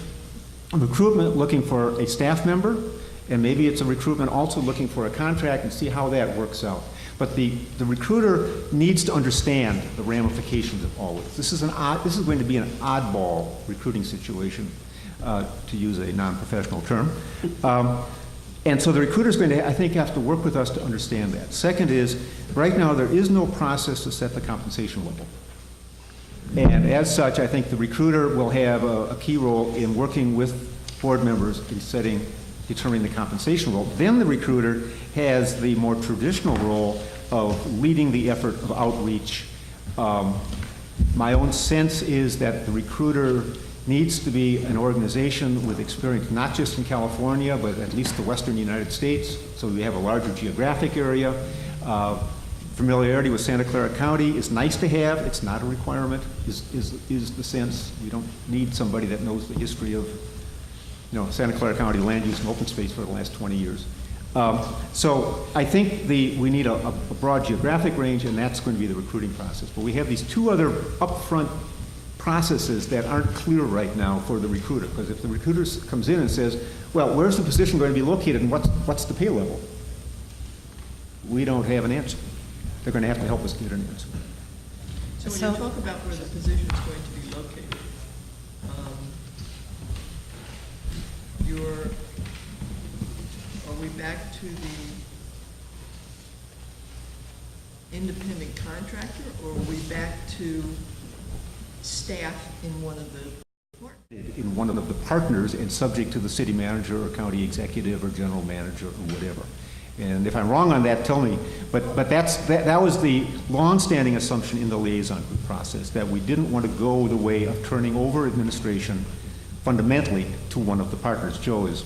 recruitment looking for a staff member, and maybe it's a recruitment also looking for a contract, and see how that works out. But the recruiter needs to understand the ramifications of all of this. This is going to be an oddball recruiting situation, to use a non-professional term. And so the recruiter is going to, I think, have to work with us to understand that. Second is, right now there is no process to set the compensation level. And as such, I think the recruiter will have a key role in working with board members in determining the compensation role. Then the recruiter has the more traditional role of leading the effort of outreach. My own sense is that the recruiter needs to be an organization with experience not just in California, but at least the western United States, so we have a larger geographic area. Familiarity with Santa Clara County is nice to have. It's not a requirement, is the sense. We don't need somebody that knows the history of Santa Clara County land use and open space for the last 20 years. So I think we need a broad geographic range, and that's going to be the recruiting process. But we have these two other upfront processes that aren't clear right now for the recruiter. Because if the recruiter comes in and says, well, where's the position going to be located and what's the pay level? We don't have an answer. They're going to have to help us get an answer.
So when
So-
you talk about where the position is going to be located, are we back to the independent contractor, or are we back to staff in one of the departments?
In one of the partners and subject to the city manager or county executive or general manager or whatever. And if I'm wrong on that, tell me. But that was the longstanding assumption in the liaison group process, that we didn't want to go the way of turning over administration fundamentally to one of the partners. Joe is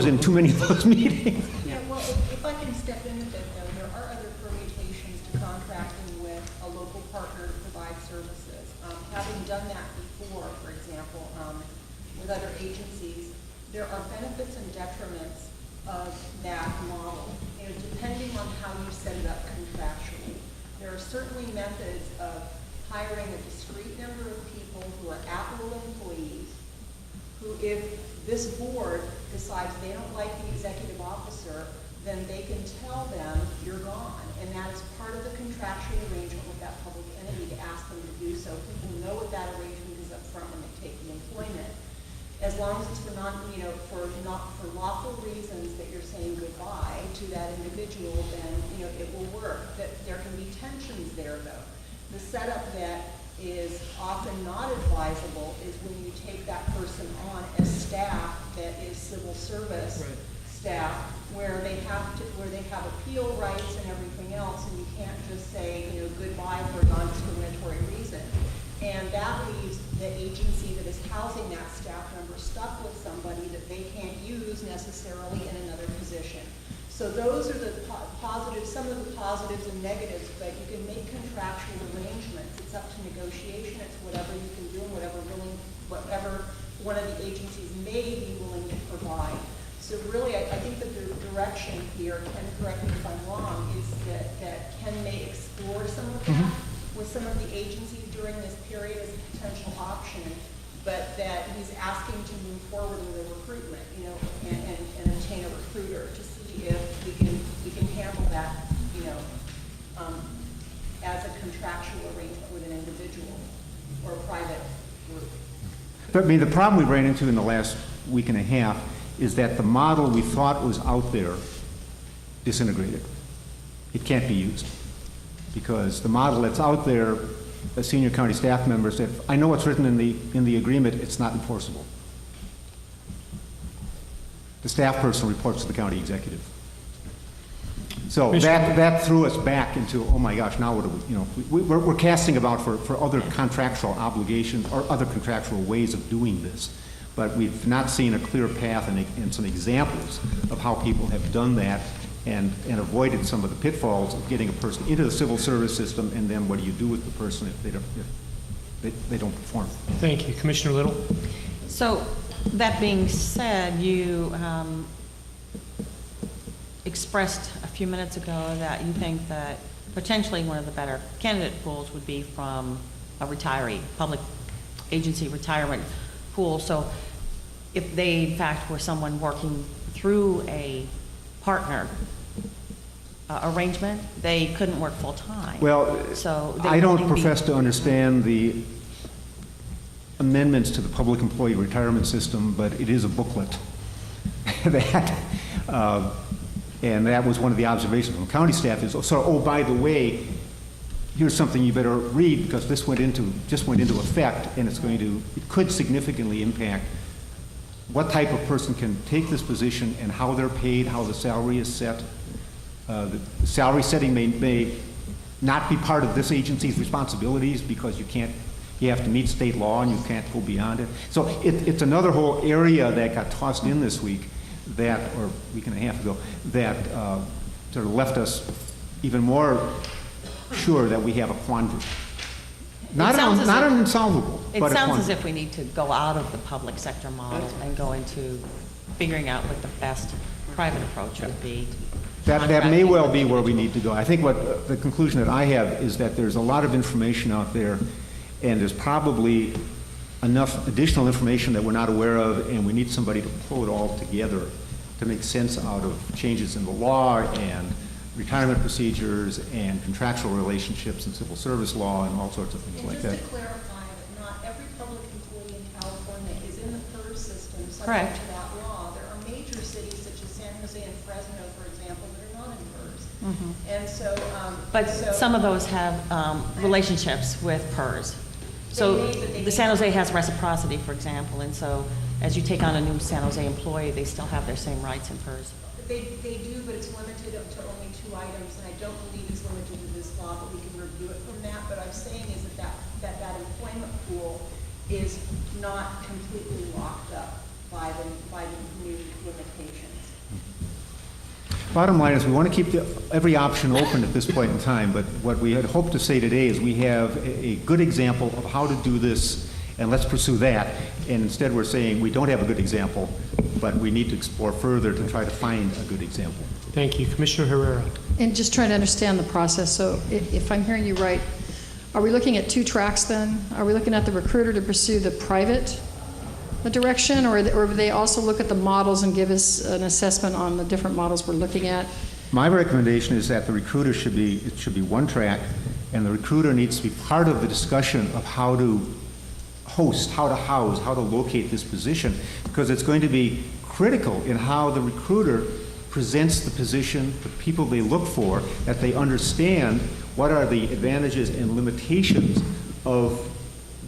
in too many of those meetings.
Yeah, well, if I can step in a bit, though, there are other permutations to contracting with a local partner to provide services. Having done that before, for example, with other agencies, there are benefits and detriments of that model, depending on how you set it up contractually. There are certainly methods of hiring a discrete number of people who are at-will employees, who, if this board decides they don't like the executive officer, then they can tell them, you're gone. And that is part of the contractual arrangement with that public entity, to ask them to do so. People know what that arrangement is up front when they take the employment. As long as it's for for lawful reasons that you're saying goodbye to that individual, then, it will work. That there can be tensions there, though. The setup that is often not advisable is when you take that person on as staff that is civil service staff, where they have appeal rights and everything else, and you can't just say, goodbye for a non-discriminatory reason. And that leaves the agency that is housing that staff member stuck with somebody that they can't use necessarily in another position. So those are the positives, some of the positives and negatives, but you can make contractual arrangements. It's up to negotiation. It's whatever you can do and whatever one of the agencies may be willing to provide. So really, I think that the direction here, and correct me if I'm wrong, is that Ken may explore some of that with some of the agencies during this period as a potential option, but that he's asking to move forward with a recruitment, and obtain a recruiter to see if we can handle that, as a contractual arrangement with an individual or a private group.
But the problem we ran into in the last week and a half is that the model we thought was out there disintegrated. It can't be used because the model that's out there, the senior county staff members said, I know what's written in the agreement, it's not enforceable. The staff person reports to the county executive. So that threw us back into, oh my gosh, now what do we're casting about for other contractual obligations or other contractual ways of doing this. But we've not seen a clear path and some examples of how people have done that and avoided some of the pitfalls of getting a person into the civil service system, and then what do you do with the person if they don't perform?
Thank you. Commissioner Little?
So, that being said, you expressed a few minutes ago that you think that potentially one of the better candidate pools would be from a retiree, public agency retirement pool. So if they, in fact, were someone working through a partner arrangement, they couldn't work full-time.
Well,
so
I don't profess to understand the amendments to the public employee retirement system, but it is a booklet and that was one of the observations from county staff is, oh, by the way, here's something you better read because this just went into effect, and it could significantly impact what type of person can take this position and how they're paid, how the salary is set. The salary setting may not be part of this agency's responsibilities because you have to meet state law and you can't go beyond it. So it's another whole area that got tossed in this week or a week and a half ago, that sort of left us even more sure that we have a quandary. Not an insolvable, but a quandary.
It sounds as if we need to go out of the public sector model and go into figuring out what the best private approach would be.
That may well be where we need to go. I think what the conclusion that I have is that there's a lot of information out there, and there's probably enough additional information that we're not aware of, and we need somebody to pull it all together to make sense out of changes in the law and retirement procedures and contractual relationships and civil service law and all sorts of things like that.
And just to clarify, that not every public employee in California is in the PERS system
Correct.
subject to that law. There are major cities such as San Jose and Fresno, for example, that are not in PERS. And so,
But
so
some of those have relationships with PERS. So
They may, but they
the
may
San
not.
Jose has reciprocity, for example, and so as you take on a new San Jose employee, they still have their same rights in PERS.
They do, but it's limited up to only 2 items, and I don't believe it's limited to this law, but we can review it from that. But I'm saying is that employment pool is not completely locked up by the new limitations.
Bottom line is, we want to keep every option open at this point in time, but what we had hoped to say today is we have a good example of how to do this, and let's pursue that. And instead, we're saying we don't have a good example, but we need to explore further to try to find a good example.
Thank you. Commissioner Herrera.
And just trying to understand the process, so if I'm hearing you right, are we looking at 2 tracks then? Are we looking at the recruiter to pursue the private direction, or do they also look at the models and give us an assessment on the different models we're looking at?
My recommendation is that the recruiter should be 1 track, and the recruiter needs to be part of the discussion of how to host, how to house, how to locate this position, because it's going to be critical in how the recruiter presents the position, the people they look for, that they understand what are the advantages and limitations of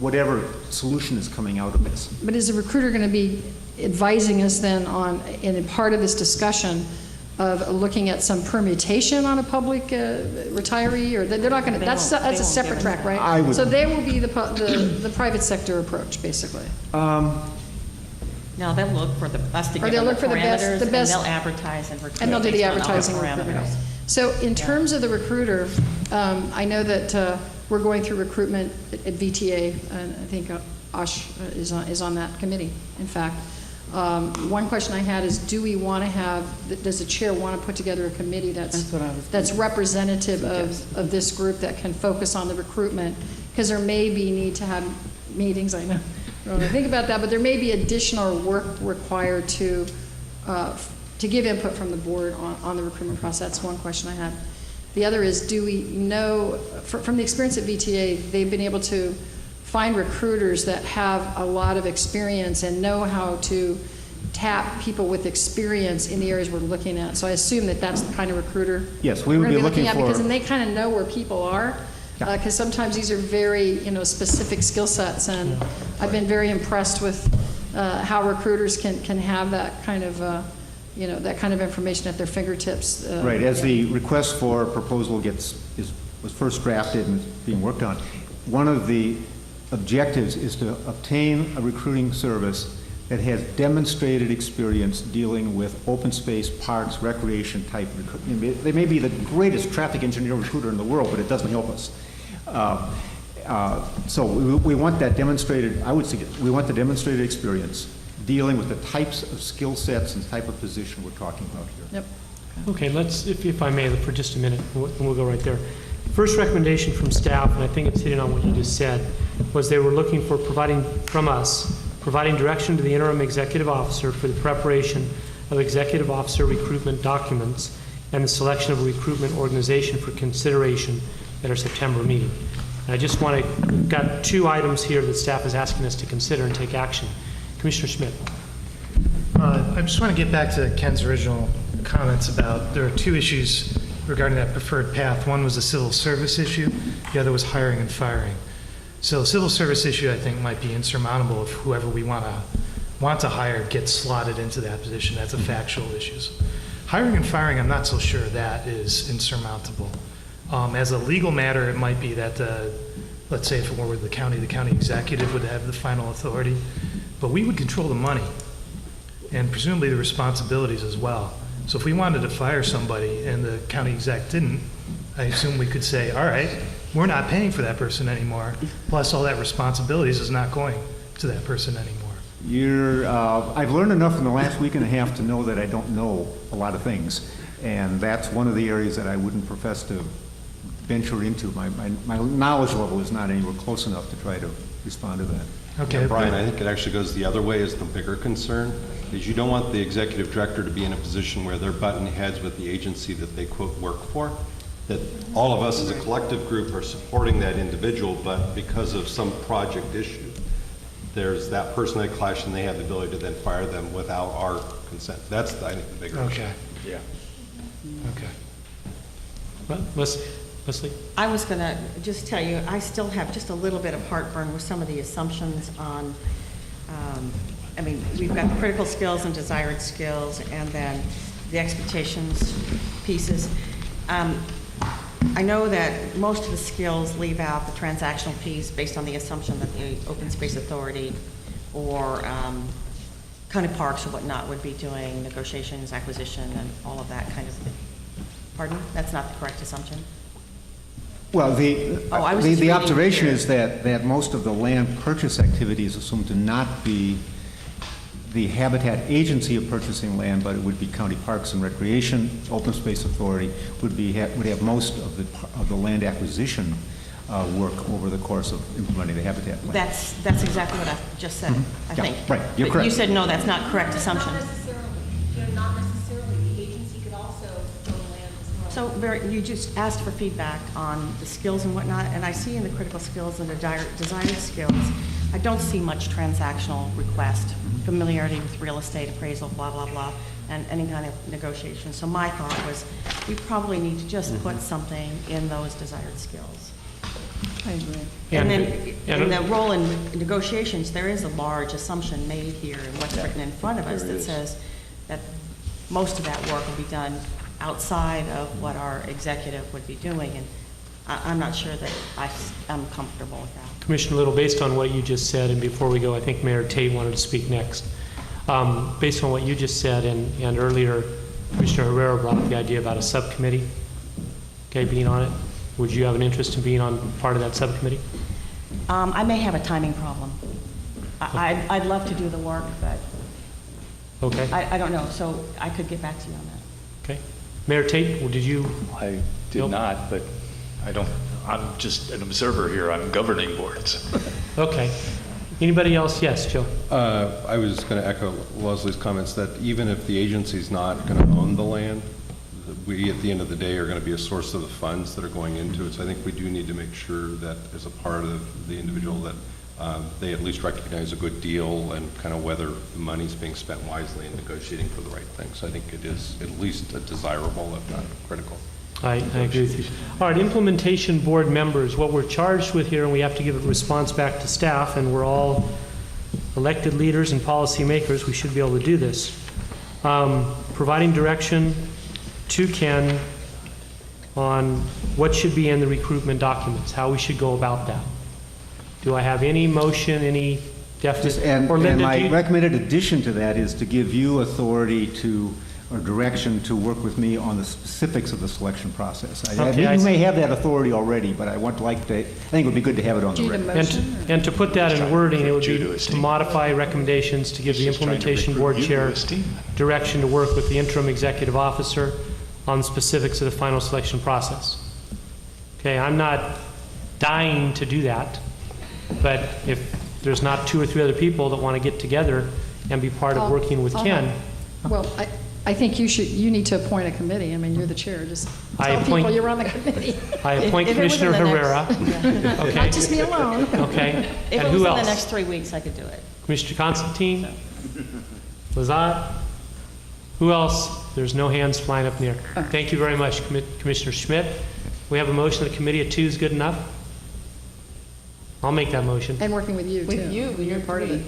whatever solution is coming out of this.
But is the recruiter going to be advising us then on, in a part of this discussion, of looking at some permutation on a public retiree, or they're not going to, that's a separate track, right?
I would-
So they will be the private sector approach, basically.
Now, they'll look for us to
Or
give
they'll
them
look for the best-
parameters,
the
and
best-
they'll advertise and recruit.
And they'll do the
based on our
advertising and recruitment.
parameters.
So in terms of the recruiter, I know that we're going through recruitment at VTA, and I think Ash is on that committee, in fact. One question I had is, do we want to have, does the chair want to put together a committee that's representative of this group that can focus on the recruitment? Because there may be need to have meetings, I know, I don't know, think about that, but there may be additional work required to give input from the board on the recruitment process. That's one question I had. The other is, do we know, from the experience at VTA, they've been able to find recruiters that have a lot of experience and know how to tap people with experience in the areas we're looking at. So I assume that that's the kind of recruiter
Yes, we would be looking
at,
for...
because then they kind of know where people are. Because sometimes these are very, specific skill sets, and I've been very impressed with how recruiters can have that kind of, that kind of information at their fingertips.
Right, as the request for proposal was first drafted and is being worked on, one of the objectives is to obtain a recruiting service that has demonstrated experience dealing with open space, parks, recreation type recruitment. They may be the greatest traffic engineer recruiter in the world, but it doesn't help us. So we want that demonstrated, I would suggest, we want the demonstrated experience dealing with the types of skill sets and type of position we're talking about here.
Yep.
Okay, let's, if I may, for just a minute, and we'll go right there. First recommendation from staff, and I think it's hitting on what you just said, was they were looking for providing direction to the interim executive officer for the preparation of executive officer recruitment documents and the selection of a recruitment organization for consideration at our September meeting. And I just want to, we've got 2 items here that staff is asking us to consider and take action. Commissioner Schmidt.
I just want to get back to Ken's original comments about, there are 2 issues regarding that preferred path. One was the civil service issue, the other was hiring and firing. So the civil service issue, I think, might be insurmountable if whoever we want to hire gets slotted into that position. That's a factual issue. Hiring and firing, I'm not so sure that is insurmountable. As a legal matter, it might be that, let's say if it were with the county executive would have the final authority, but we would control the money and presumably the responsibilities as well. So if we wanted to fire somebody and the county exec didn't, I assume we could say, all right, we're not paying for that person anymore, plus all that responsibilities is not going to that person anymore.
I've learned enough in the last week and a half to know that I don't know a lot of things, and that's one of the areas that I wouldn't profess to venture into. My knowledge level is not anywhere close enough to try to respond to that.
Okay,
Yeah, Brian, I think it actually goes the other way is the bigger concern. is you don't want the executive director to be in a position where they're butting heads with the agency that they quote work for, that all of us as a collective group are supporting that individual, but because of some project issue, there's that personality clash and they have the ability to then fire them without our consent. That's, I think, the bigger issue.
Okay,
Yeah.
okay.
Leslie?
I was going to just tell you, I still have just a little bit of heartburn with some of the assumptions on, I mean, we've got the critical skills and desired skills, and then the expectations pieces. I know that most of the skills leave out the transactional piece based on the assumption that the Open Space Authority or county parks or whatnot would be doing negotiations, acquisition, and all of that kind of thing. Pardon? That's not the correct assumption?
Well,
I was just
the
reading
observation
here.
is that most of the land purchase activity is assumed to not be the Habitat agency of purchasing land, but it would be county parks and recreation, open space authority would have most of the land acquisition work over the course of implementing the Habitat plan.
That's exactly what I just said, I
Yeah,
think.
right. You're
But
correct.
you said, no, that's not correct assumption.
Not necessarily. Not necessarily. The agency could also own land as well.
So, Barry, you just asked for feedback on the skills and whatnot, and I see in the critical skills and the desired skills, I don't see much transactional request, familiarity with real estate appraisal, blah, blah, blah, and any kind of negotiation. So my thought was, we probably need to just put something in those desired skills.
I agree.
And then, in the role in negotiations, there is a large assumption made here in what's written in front of us that says that most of that work will be done outside of what our executive would be doing, and I'm not sure that I'm comfortable with that.
Commissioner Little, based on what you just said, and before we go, I think Mayor Tate wanted to speak next. Based on what you just said, and earlier, Commissioner Herrera brought up the idea about a subcommittee, okay, being on it. Would you have an interest in being on part of that subcommittee?
I may have a timing problem. I'd love to do the work, but
Okay,
I don't know, so I could get back to you on that.
okay. Mayor Tate, well, did you?
I did
Nope.
not, but I'm just an observer here on governing boards.
Okay. Anybody else? Yes, Joe.
I was going to echo Leslie's comments that even if the agency's not going to own the land, we, at the end of the day, are going to be a source of the funds that are going into it. So I think we do need to make sure that as a part of the individual that they at least recognize a good deal and kind of whether the money's being spent wisely and negotiating for the right thing. So I think it is at least a desirable, if not critical.
I agree with you. All right, implementation board members, what we're charged with here, and we have to give a response back to staff, and we're all elected leaders and policymakers, we should be able to do this. Providing direction to Ken on what should be in the recruitment documents, how we should go about that. Do I have any motion, any definite?
And
Linda,
my
do you-
recommended addition to that is to give you authority to, or direction to work with me on the specifics of the selection process.
Okay, I
You
see.
may have that authority already, but I think it would be good to have it on the
Do you need a
record.
motion?
And to put that in wording, it would
Due
be
to
to
esteem.
modify recommendations to give the
Just trying to
implementation
recruit
board
you to
chair
esteem.
direction to work with the interim executive officer on the specifics of the final selection process. Okay, I'm not dying to do that, but if there's not 2 or 3 other people that want to get together and be part of working with
I'll
Ken,
have- Well, I think you need to appoint a committee. I mean, you're the chair, just
I
tell
appoint-
people you're on the committee.
I appoint
If it was in
Commissioner
the
Herrera.
next-
Okay,
Not just me alone.
okay.
If
And
it was
who
in the
else?
next 3 weeks, I could do it.
Commissioner Constantine? Lazat? Who else? There's no hands flying up in the air. Thank you very much, Commissioner Schmidt. We have a motion, the committee of 2 is good enough? I'll make that motion.
And working with you, too.
With you,
You're part of it.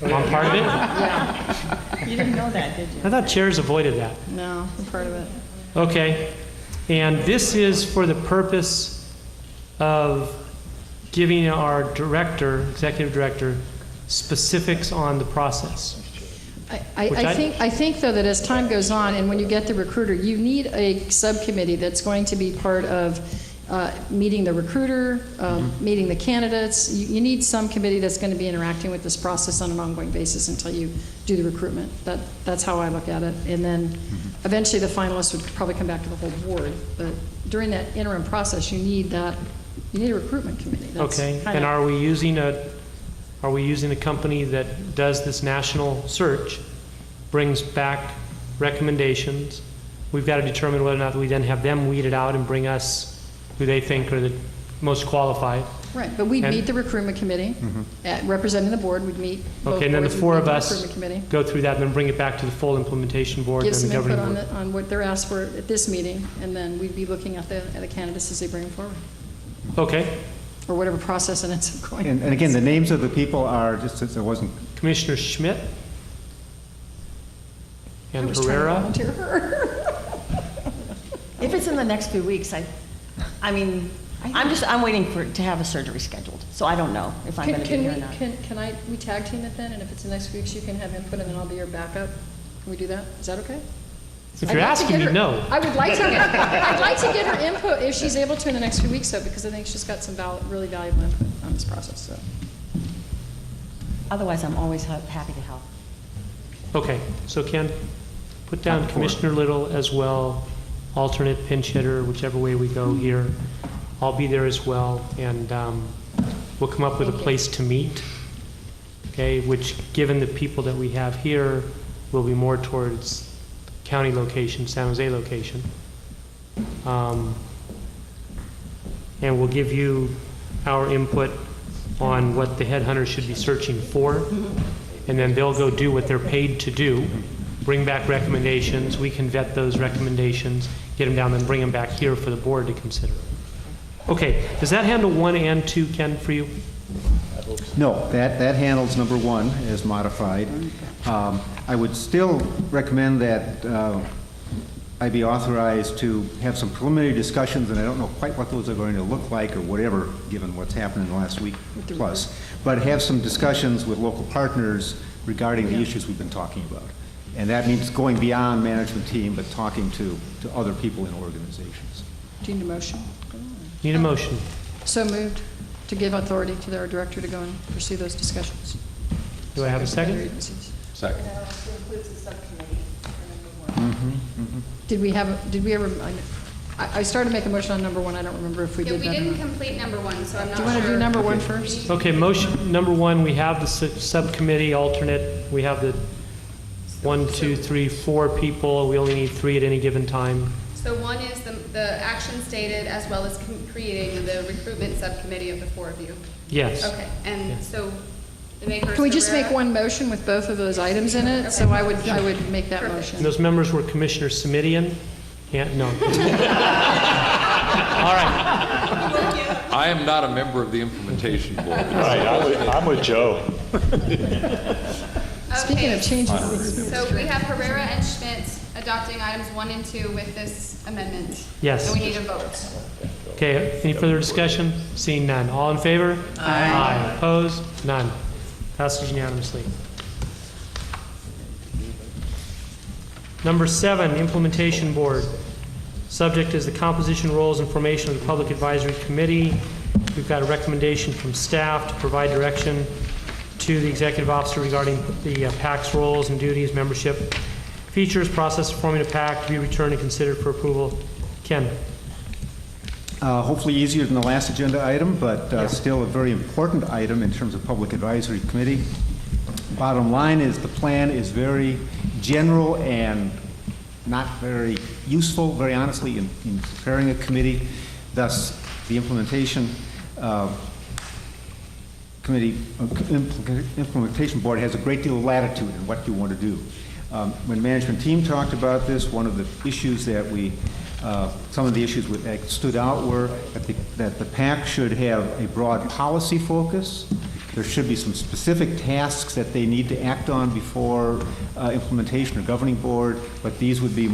I'm part of it?
Yeah.
You didn't know that, did you?
I thought chairs avoided that.
No, I'm part of it.
Okay. And this is for the purpose of giving our director, executive director, specifics on the process.
I think, though, that as time goes on, and when you get the recruiter, you need a subcommittee that's going to be part of meeting the recruiter, meeting the candidates. You need some committee that's going to be interacting with this process on an ongoing basis until you do the recruitment. That's how I look at it. And then eventually the finalists would probably come back to the whole board. But during that interim process, you need a recruitment committee. That's
Okay.
kind
And
of-
are we using a company that does this national search brings back recommendations. We've got to determine whether or not we then have them weed it out and bring us who they think are the most qualified.
Right, but we'd
And-
meet the recruitment committee, representing the board, we'd meet both
Okay, and then the
boards, we'd
four
meet
of
the
us
recruitment committee.
go through that and then bring it back to the full implementation board
Give
and
some
the
input
governing
on,
board.
on what they're asked for at this meeting, and then we'd be looking at the candidates as they bring them forward,
Okay.
or whatever process it ends up going.
And again, the names of the people are, just since there wasn't,
Commissioner Schmidt
I
and
was trying to
Herrera.
volunteer her.
If it's in the next few weeks, I'm waiting to have a surgery scheduled, so I don't know if I'm going to be here or not.
Can we tag team it then, and if it's the next few weeks, you can have input, and then I'll be your backup? Can we do that? Is that okay?
If you're asking me, no.
I would like to I'd like to get her input if she's able to in the next few weeks, though, because I think she's got some really valuable input on this process, so.
Otherwise, I'm always happy to help.
Okay, so Ken, put down Commissioner Little as well, alternate pinch hitter, whichever way we go here. I'll be there as well, and we'll come up with a place to meet, okay, which, given the people that we have here, will be more towards county location, San Jose location. And we'll give you our input on what the headhunters should be searching for, and then they'll go do what they're paid to do, bring back recommendations, we can vet those recommendations, get them down, and bring them back here for the board to consider. Okay, does that handle 1 and 2, Ken, for you?
no, that handles number 1 as modified. I would still recommend that I be authorized to have some preliminary discussions, and I don't know quite what those are going to look like or whatever, given what's happened in the last week plus, but have some discussions with local partners regarding the issues we've been talking about. And that means going beyond management team, but talking to other people in organizations.
Do you need a motion?
Need a motion.
So moved, to give authority to their director to go and pursue those discussions.
Do I have a second?
Second.
Did we ever, I started to make a motion on number 1, I don't remember if we
Yeah,
did
we
that or
didn't
not.
complete number 1, so I'm not
Do
sure.
you want to do number 1 first?
Okay, motion number 1, we have the subcommittee alternate. We have the 1, 2, 3, 4 people. We only need 3 at any given time.
So 1 is the action stated, as well as creating the recruitment subcommittee of the 4 of you.
Yes.
Okay, and so the makers.
Can we just make
Herrera?
one motion with both of those items in it? So I would make that
Perfect.
motion.
And those members were Commissioner Simidian. No. All right.
I am not a member of the implementation board.
Right, I'm with Joe.
Speaking
Okay,
of changing things.
so we have Herrera and Schmidt adopting items 1 and 2 with this amendment.
Yes.
And we need a vote.
Okay, any further discussion? Seeing none. All in favor? Aye. Opposed? None. Passes unanimously. Number 7, Implementation Board. Subject is the composition, roles, and formation of the Public Advisory Committee. We've got a recommendation from staff to provide direction to the executive officer regarding the PAC's roles and duties, membership, features, process of forming a PAC to be returned and considered for approval. Ken?
Hopefully easier than the last agenda item, but still a very important item in terms of Public Advisory Committee. Bottom line is the plan is very general and not very useful, very honestly, in preparing a committee. Thus, the implementation implementation board has a great deal of latitude in what you want to do. When management team talked about this, one of the issues that some of the issues that stood out were that the PAC should have a broad policy focus. There should be some specific tasks that they need to act on before implementation or governing board, but these would be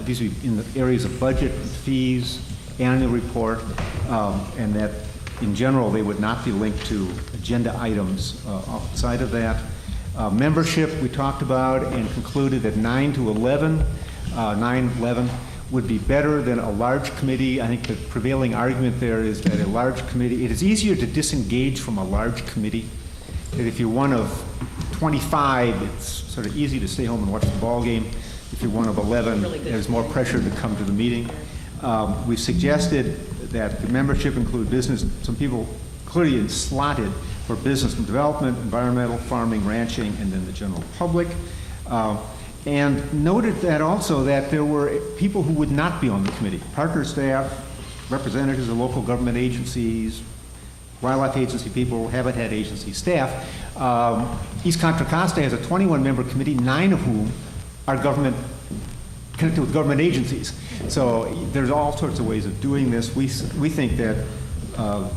these would be in the areas of budget, fees, annual report, and that in general they would not be linked to agenda items outside of that. Membership we talked about and concluded that 9 to 11 would be better than a large committee. I think the prevailing argument there is that a large committee, it is easier to disengage from a large committee. That if you're one of 25, it's sort of easy to stay home and watch the ball game. If you're one of 11, there's more pressure to come to the meeting. We suggested that the membership include business, some people clearly slotted for business and development, environmental, farming, ranching, and then the general public. And noted that also that there were people who would not be on the committee, partner staff, representatives of local government agencies, wildlife agency people, habitat agency staff. East Contra Costa has a 21-member committee, 9 of whom are government, connected with government agencies. So there's all sorts of ways of doing this. We think that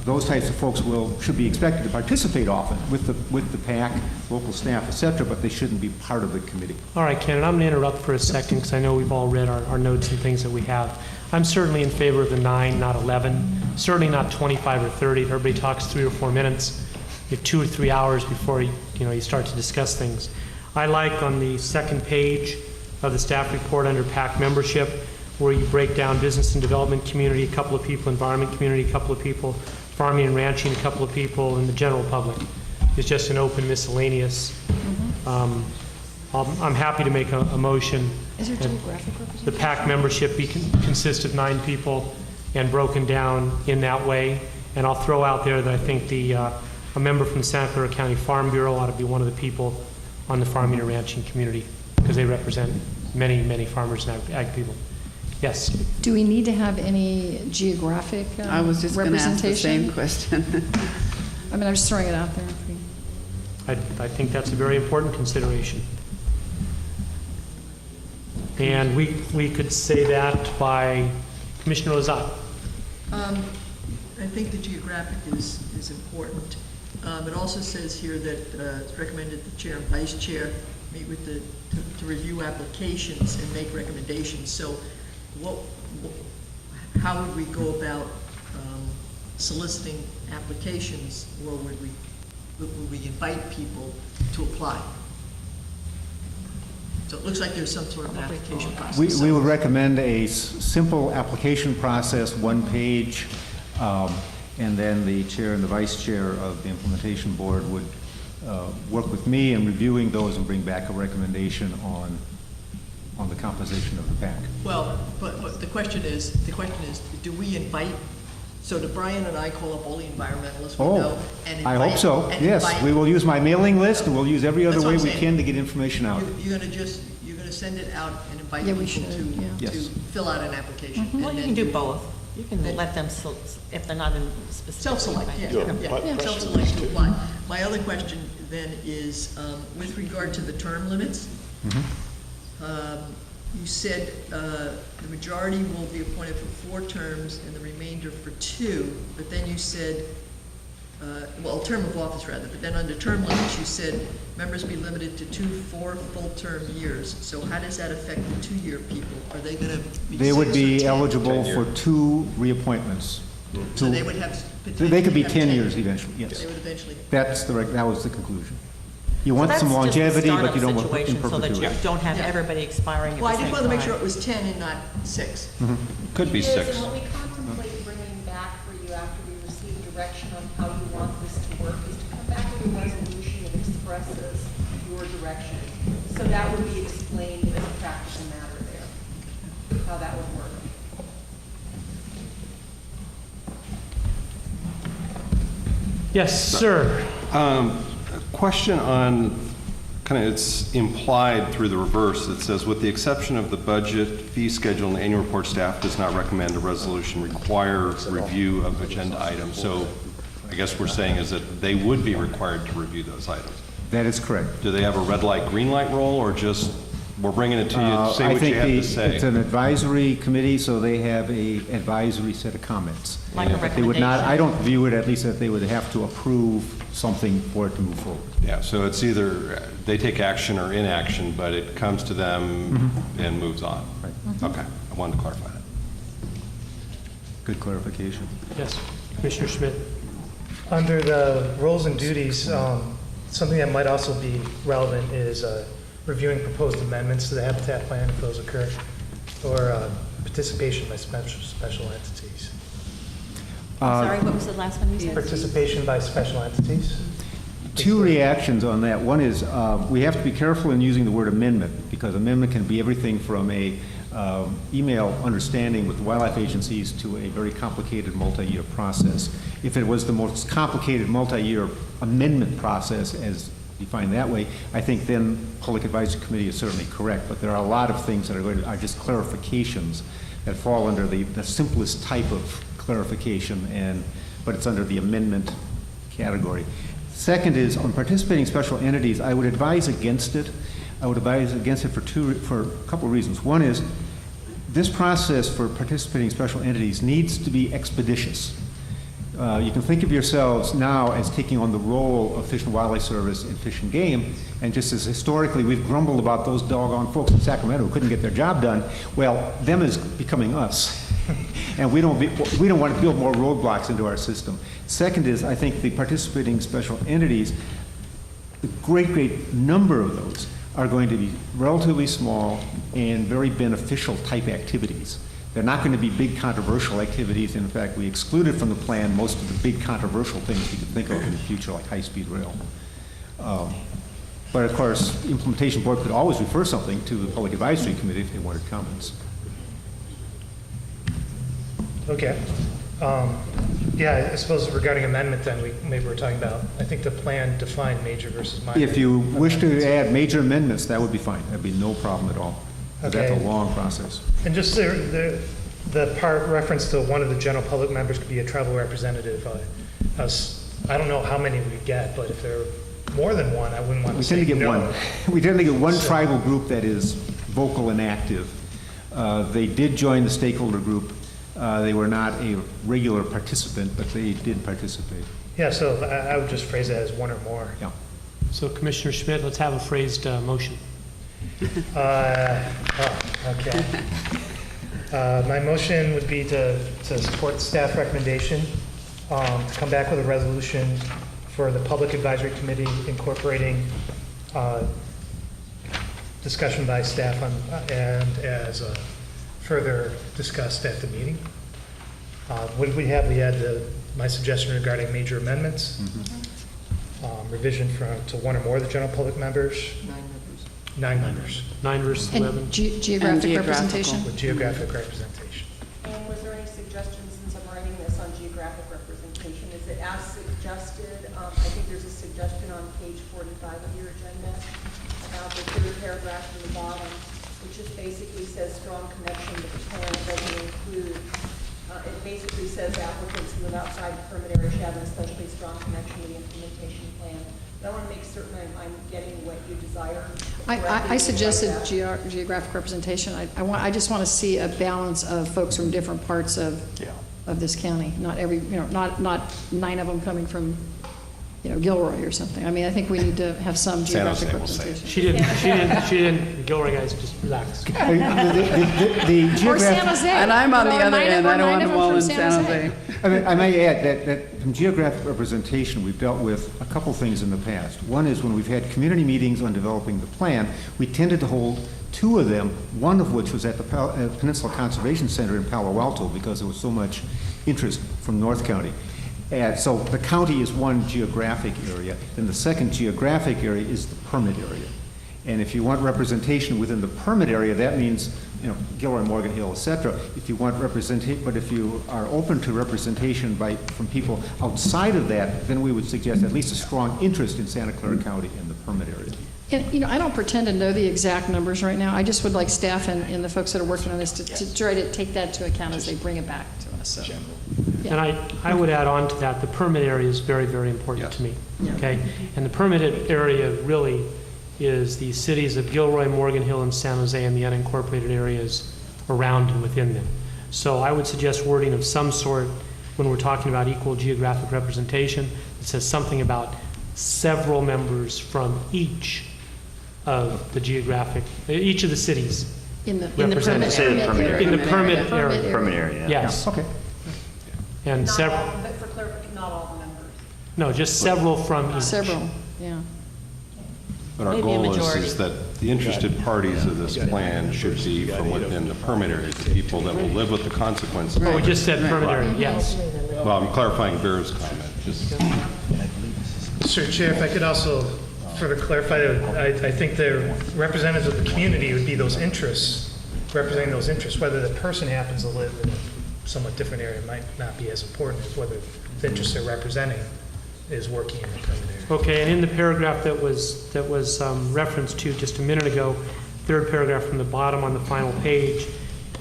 those types of folks should be expected to participate often with the PAC, local staff, et cetera, but they shouldn't be part of the committee.
All right, Ken, and I'm going to interrupt for a second because I know we've all read our notes and things that we have. I'm certainly in favor of the 9, not 11. Certainly not 25 or 30. If everybody talks 3 or 4 minutes, you have 2 or 3 hours before you start to discuss things. I like on the second page of the staff report under PAC membership, where you break down business and development community, a couple of people, environment community, a couple of people, farming and ranching, a couple of people, and the general public. It's just an open miscellaneous. I'm happy to make a motion.
Is there geographic representation?
The PAC membership consist of 9 people and broken down in that way. And I'll throw out there that I think a member from the Santa Clara County Farm Bureau ought to be one of the people on the farming and ranching community because they represent many, many farmers and ag people. Yes?
Do we need to have any geographic representation?
I was just going to ask the same question.
I mean, I'm just throwing it out there.
I think that's a very important consideration. And we could say that by Commissioner Lozat.
I think the geographic is important. It also says here that it's recommended the chair and vice chair meet with to review applications and make recommendations. So how would we go about soliciting applications, or would we invite people to apply? So it looks like there's some sort of application process.
We would recommend a simple application process, 1 page, and then the chair and the vice chair of the implementation board would work with me in reviewing those and bring back a recommendation on the composition of the PAC.
Well, but the question is, do we invite? So do Brian and I call up all the environmentalists we know and invite?
I hope so. Yes, we will use my mailing list, and we'll use every other way we can to get information out.
You're gonna send it out and invite
Yeah, we
people
should,
to fill out an application.
Well,
and
you
then
can do both. You can let them, if they're not in specific.
self-select, self-select to apply. My other question then is, with regard to the term limits, you said the majority will be appointed for 4 terms and the remainder for 2, but then you said, term of office rather, but then under term limits, you said members be limited to 2 4-full-term years. So how does that affect the 2-year people? Are they going to be
They would
6 or
be
10?
eligible for 2 reappointments.
So they would have.
They could be 10 years eventually, yes.
They would eventually.
That was the conclusion. You want
So
some
that's just the
longevity, but
startup
you don't want in
situation, so that
perpetuity.
you don't have
Yeah.
everybody expiring at the
Well, I
same
just wanted to make sure
time.
it was 10 and not 6.
Could be
It is,
6.
and what we contemplate bringing back for you after we receive direction on how you want this to work is to come back with a resolution that expresses your direction. So that would be explained as a practical matter there, how that would work.
Yes, sir.
A question on, kind of, it's implied through the reverse. It says, with the exception of the budget, fee schedule, and annual report, staff does not recommend a resolution require review of agenda items. So I guess we're saying is that they would be required to review those items.
That is correct.
Do they have a red light, green light role, or just, we're bringing it to you, say what you have to say?
It's an advisory committee, so they have a advisory set of comments.
Like a
But they would not,
recommendation.
I don't view it at least that they would have to approve something for it to move forward.
Yeah, so it's either they take action or inaction, but it comes to them and moves on. Okay, I wanted to clarify that.
Good clarification.
Yes, Commissioner Schmidt.
Under the roles and duties, something that might also be relevant is reviewing proposed amendments to the habitat plan if those occur, or participation by special entities.
Sorry, what was the last one you said?
Participation by special entities.
2 reactions on that. One is we have to be careful in using the word amendment, because amendment can be everything from a email understanding with wildlife agencies to a very complicated multi-year process. If it was the most complicated multi-year amendment process, as defined that way, I think then Public Advisory Committee is certainly correct, but there are a lot of things that are just clarifications that fall under the simplest type of clarification, but it's under the amendment category. Second is, on participating special entities, I would advise against it. I would advise against it for a couple of reasons. One is, this process for participating special entities needs to be expeditious. You can think of yourselves now as taking on the role of Fish and Wildlife Service and Fish and Game, and just as historically we've grumbled about those doggone folks in Sacramento who couldn't get their job done, well, them is becoming us. And we don't want to build more roadblocks into our system. Second is, I think the participating special entities, the great number of those are going to be relatively small and very beneficial type activities. They're not going to be big controversial activities. In fact, we excluded from the plan most of the big controversial things we could think of in the future, like high-speed rail. But of course, the implementation board could always refer something to the Public Advisory Committee if they wanted comments.
Okay. Yeah, I suppose regarding amendment then, maybe we're talking about, I think the plan defined major versus minor.
If you wish to add major amendments, that would be fine. That'd be no problem at all.
Okay.
That's a long process.
And just the part reference to one of the general public members could be a tribal representative. I don't know how many we get, but if there are more than one, I wouldn't want to say no.
We tend to get one tribal group that is vocal and active. They did join the stakeholder group. They were not a regular participant, but they did participate.
Yeah, so I would just phrase it as one or more.
Yeah.
So Commissioner Schmidt, let's have a phrased motion.
Okay. My motion would be to support the staff recommendation, to come back with a resolution for the Public Advisory Committee incorporating discussion by staff and as further discussed at the meeting. What did we have? We had my suggestion regarding major amendments, revision to one or more of the general public members. 9 members.
9 versus
And
11.
geographic representation?
With geographic representation.
And was there any suggestions, since I'm writing this on geographic representation, is it as suggested? I think there's a suggestion on page 45 of your agenda about the third paragraph from the bottom, which just basically says strong connection to the plan. It doesn't include, it basically says applicants who live outside the permit area should have an especially strong connection to the implementation plan. But I want to make certain I'm getting what you desire.
I suggested geographic representation. I just want to see a balance of folks from different parts of this county. Not every, not 9 of them coming from, Gilroy or something. I mean, I think we need to have some geographic representation.
She didn't, Gilroy guys, just relax.
The
Or San Jose.
And I'm on the other
9
end. I don't want them all in
from
San Jose.
I may add that from geographic representation, we've dealt with a couple things in the past. One is when we've had community meetings on developing the plan, we tended to hold 2 of them, one of which was at the Peninsula Conservation Center in Palo Alto because there was so much interest from North County. And so the county is one geographic area, and the second geographic area is the permit area. And if you want representation within the permit area, that means, Gilroy, Morgan Hill, et cetera. If you want representation, but if you are open to representation from people outside of that, then we would suggest at least a strong interest in Santa Clara County in the permit area.
And, I don't pretend to know the exact numbers right now. I just would like staff and the folks that are working on this to try to take that into account as they bring it back to us. So, yeah.
And I would add on to that, the permit area is very, very important to me. Okay? And the permitted area really is the cities of Gilroy, Morgan Hill, and San Jose, and the unincorporated areas around and within them. So I would suggest wording of some sort when we're talking about equal geographic representation. It says something about several members from each of the each of the cities.
In the permit area.
In the permit area.
Permit area.
Yes.
Okay.
And
Not
several.
all, but for clarification, not all the members.
No, just several from each.
Several, yeah.
But our
Maybe a
goal
majority.
is that the interested parties of this plan should be from within the permit area, the people that will live with the consequences.
Oh, we just said permit area, yes.
Well, I'm clarifying Vera's comment, just.
Mr. Chair, if I could also further clarify, I think the representatives of the community would be those interests, representing those interests. Whether the person happens to live in a somewhat different area might not be as important as whether the interests they're representing is working in the permit area.
Okay, and in the paragraph that was referenced to just a minute ago, third paragraph from the bottom on the final page,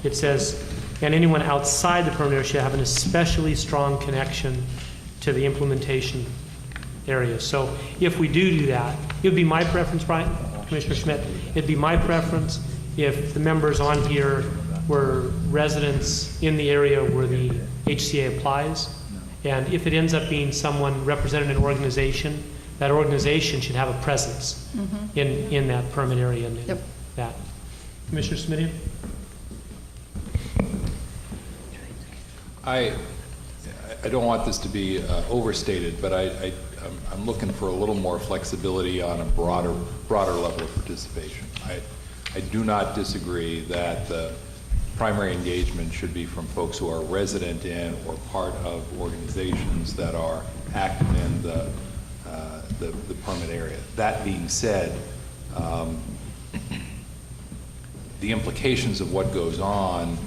it says, and anyone outside the permit area should have an especially strong connection to the implementation area. So if we do that, it would be my preference, Brian, Commissioner Schmidt, it'd be my preference if the members on here were residents in the area where the HCA applies. And if it ends up being someone representing an organization, that organization should have a presence in that permit area. And
Yep.
that. Commissioner Smitty?
I don't want this to be overstated, but I'm looking for a little more flexibility on a broader level of participation. I do not disagree that the primary engagement should be from folks who are resident in or part of organizations that are active in the permit area. That being said, the implications of what goes on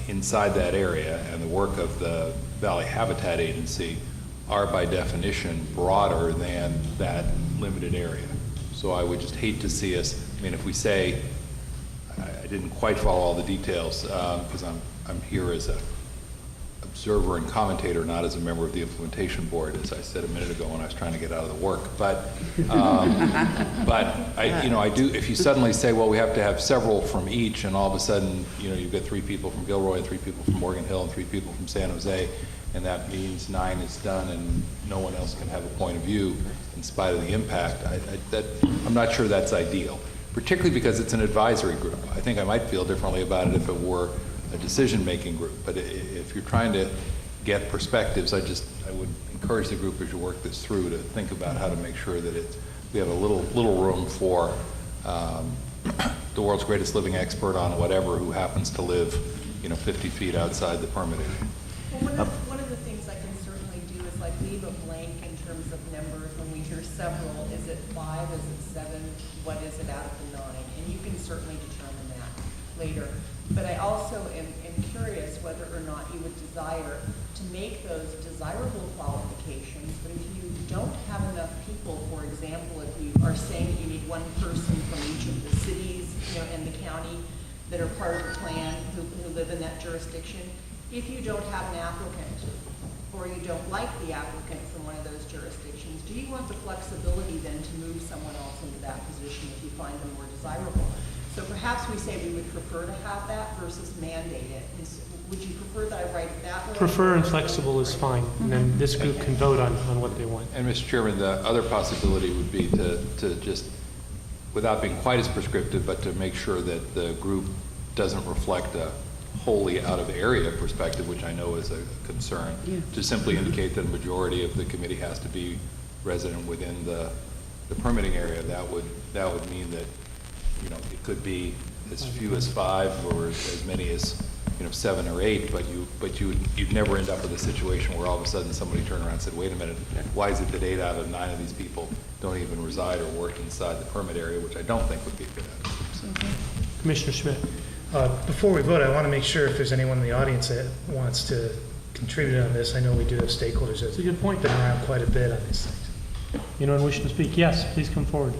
inside that area and the work of the Valley Habitat Agency are by definition broader than that limited area. So I would just hate to see us, I mean, if we say, I didn't quite follow all the details because I'm here as an observer and commentator, not as a member of the implementation board, as I said a minute ago when I was trying to get out of the work. But I do. If you suddenly say, well, we have to have several from each, and all of a sudden, you've got 3 people from Gilroy and 3 people from Morgan Hill and 3 people from San Jose, and that means 9 is done, and no one else can have a point of view in spite of the impact. I'm not sure that's ideal, particularly because it's an advisory group. I think I might feel differently about it if it were a decision-making group. But if you're trying to get perspectives, I would encourage the group as you work this through to think about how to make sure that we have a little room for the world's greatest living expert on whatever who happens to live 50 feet outside the permit area.
Well, one of the things I can certainly do is like leave a blank in terms of numbers when we hear several. Is it 5? Is it 7? What is it out of the 9? And you can certainly determine that later. But I also am curious whether or not you would desire to make those desirable qualifications, but if you don't have enough people, for example, if you are saying you need 1 person from each of the cities, in the county that are part of the plan who live in that jurisdiction, if you don't have an applicant or you don't like the applicant from one of those jurisdictions, do you want the flexibility then to move someone else into that position if you find them more desirable? So perhaps we say we would prefer to have that versus mandate it. Would you prefer that I write it that way?
Prefer and flexible is fine, and then this group can vote on what they want.
And Mr. Chairman, the other possibility would be to just, without being quite as prescriptive, but to make sure that the group doesn't reflect a wholly out of area perspective, which I know is a concern, to simply indicate that a majority of the committee has to be resident within the permitting area. That would mean that it could be as few as 5 or as many as 7 or 8, but you'd never end up with a situation where all of a sudden somebody turned around and said, wait a minute, why is it that 8 out of 9 of these people don't even reside or work inside the permit area, which I don't think would be a good idea.
Commissioner Schmidt.
Before we vote, I want to make sure if there's anyone in the audience that wants to contribute on this. I know we do have stakeholders that
That's a good point.
been around quite a bit on these things.
Anyone wishing to speak? Yes, please come forward.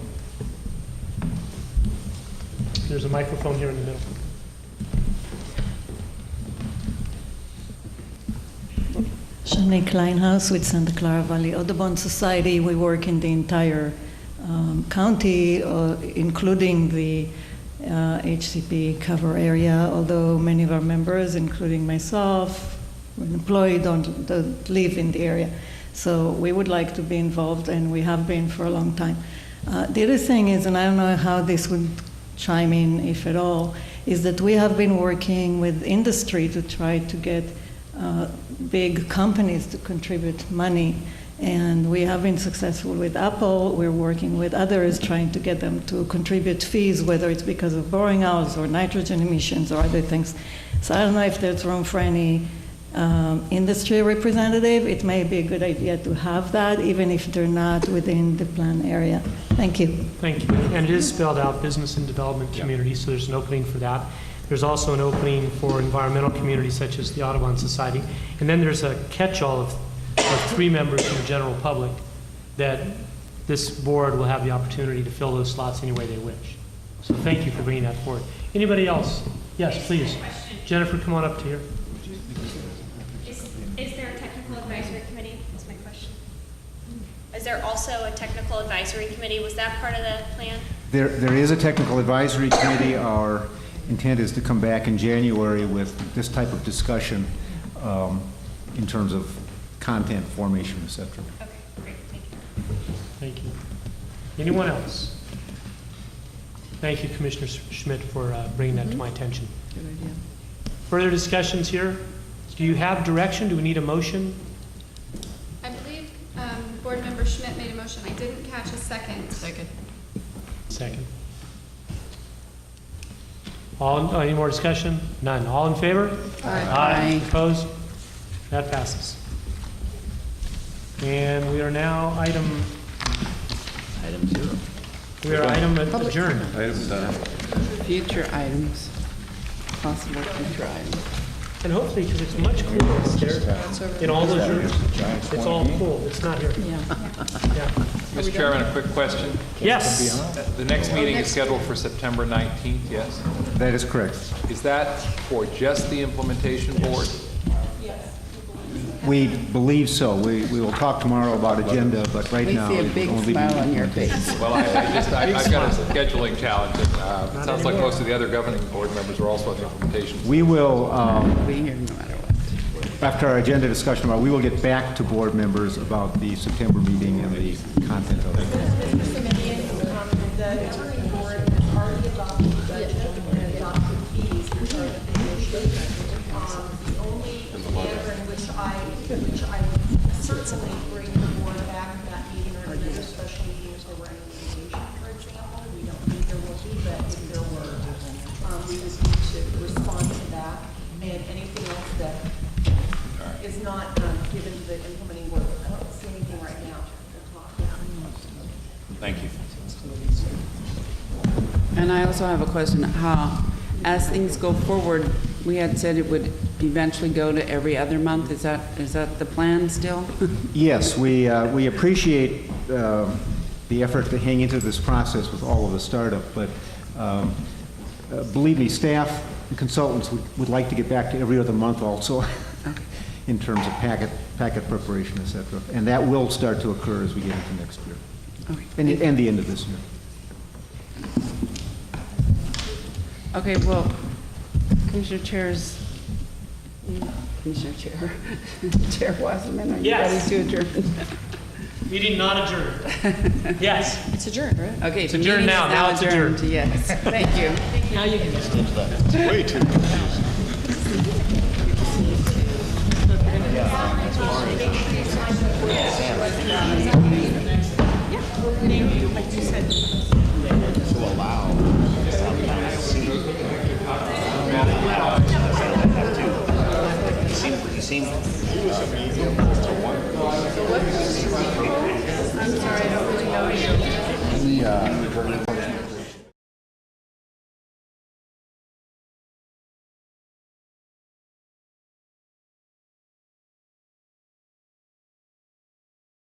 There's a microphone here in the middle.
Shanae Kleinhaus with Santa Clara Valley Audubon Society. We work in the entire county, including the HCP cover area, although many of our members, including myself, when employed, don't live in the area. So we would like to be involved, and we have been for a long time. The other thing is, and I don't know how this would chime in, if at all, is that we have been working with industry to try to get big companies to contribute money. And we have been successful with Apple. We're working with others, trying to get them to contribute fees, whether it's because of boring hours or nitrogen emissions or other things. So I don't know if there's room for any industry representative. It may be a good idea to have that, even if they're not within the plan area. Thank you.
Thank you. And it is spelled out business and development community, so there's an opening for that. There's also an opening for environmental communities such as the Audubon Society. And then there's a catch-all of of 3 members from the general public, that this board will have the opportunity to fill those slots any way they wish. So thank you for bringing that forward. Anybody else? Yes, please. Jennifer, come on up to here.
Is there a technical advisory committee? That's my question. Is there also a technical advisory committee? Was that part of the plan?
There is a technical advisory committee. Our intent is to come back in January with this type of discussion in terms of content formation, et cetera.
Okay, great, thank you.
Thank you. Anyone else? Thank you, Commissioner Schmidt, for bringing that to my attention.
Good idea.
Further discussions here? Do you have direction? Do we need a motion?
I believe Board Member Schmidt made a motion. I didn't catch a second.
Second.
Second. Any more discussion? None. All in favor?
Aye.
Opposed? That passes. And we are now item
0.
We are item adjourned.
Item done.
Future items, possible future items.
And hopefully, because it's much cooler up there, in all those rooms, it's all cool. It's not here.
Yeah.
Yeah.
Mr. Chairman, a quick question.
Yes.
The next meeting is scheduled for September 19th, yes?
That is correct.
Is that for just the implementation board?
We believe so. We will talk tomorrow about agenda, but right
We
now.
see a
it
big
will only be-
smile on your face.
Well, I've got a scheduling challenge. It sounds like most of the other governing board members are also on the implementation.
We will,
Be here no matter what.
after our agenda discussion tomorrow, we will get back to board members about the September meeting and the content of it.
The governing board has already adopted the budget and adopted fees, which are the big issues. The only manner in which I would certainly bring the board back to that meeting or another special meeting if there were any litigation, for example. We don't think there will be, but if there were, we just need to respond to that. And anything else that is not given to the implementing board, I don't see anything right now. We'll talk.
Thank you.
And I also have a question, how, as things go forward, we had said it would eventually go to every other month. Is that the plan still?
Yes, we appreciate the effort to hang into this process with all of the startup, but believe me, staff and consultants would like to get back to every other month also in terms of packet preparation, et cetera. And that will start to occur as we get into next year and the end of this year.
Okay, well, Commissioner Chair, Chair Wasserman, are you
Yes.
ready to adjourn?
Meeting not adjourned. Yes.
It's adjourned, right?
Okay,
It's
the
adjourned
meeting
now.
is
Now it's adjourned.
Yes, thank you.
Now you can
It's way too confusing.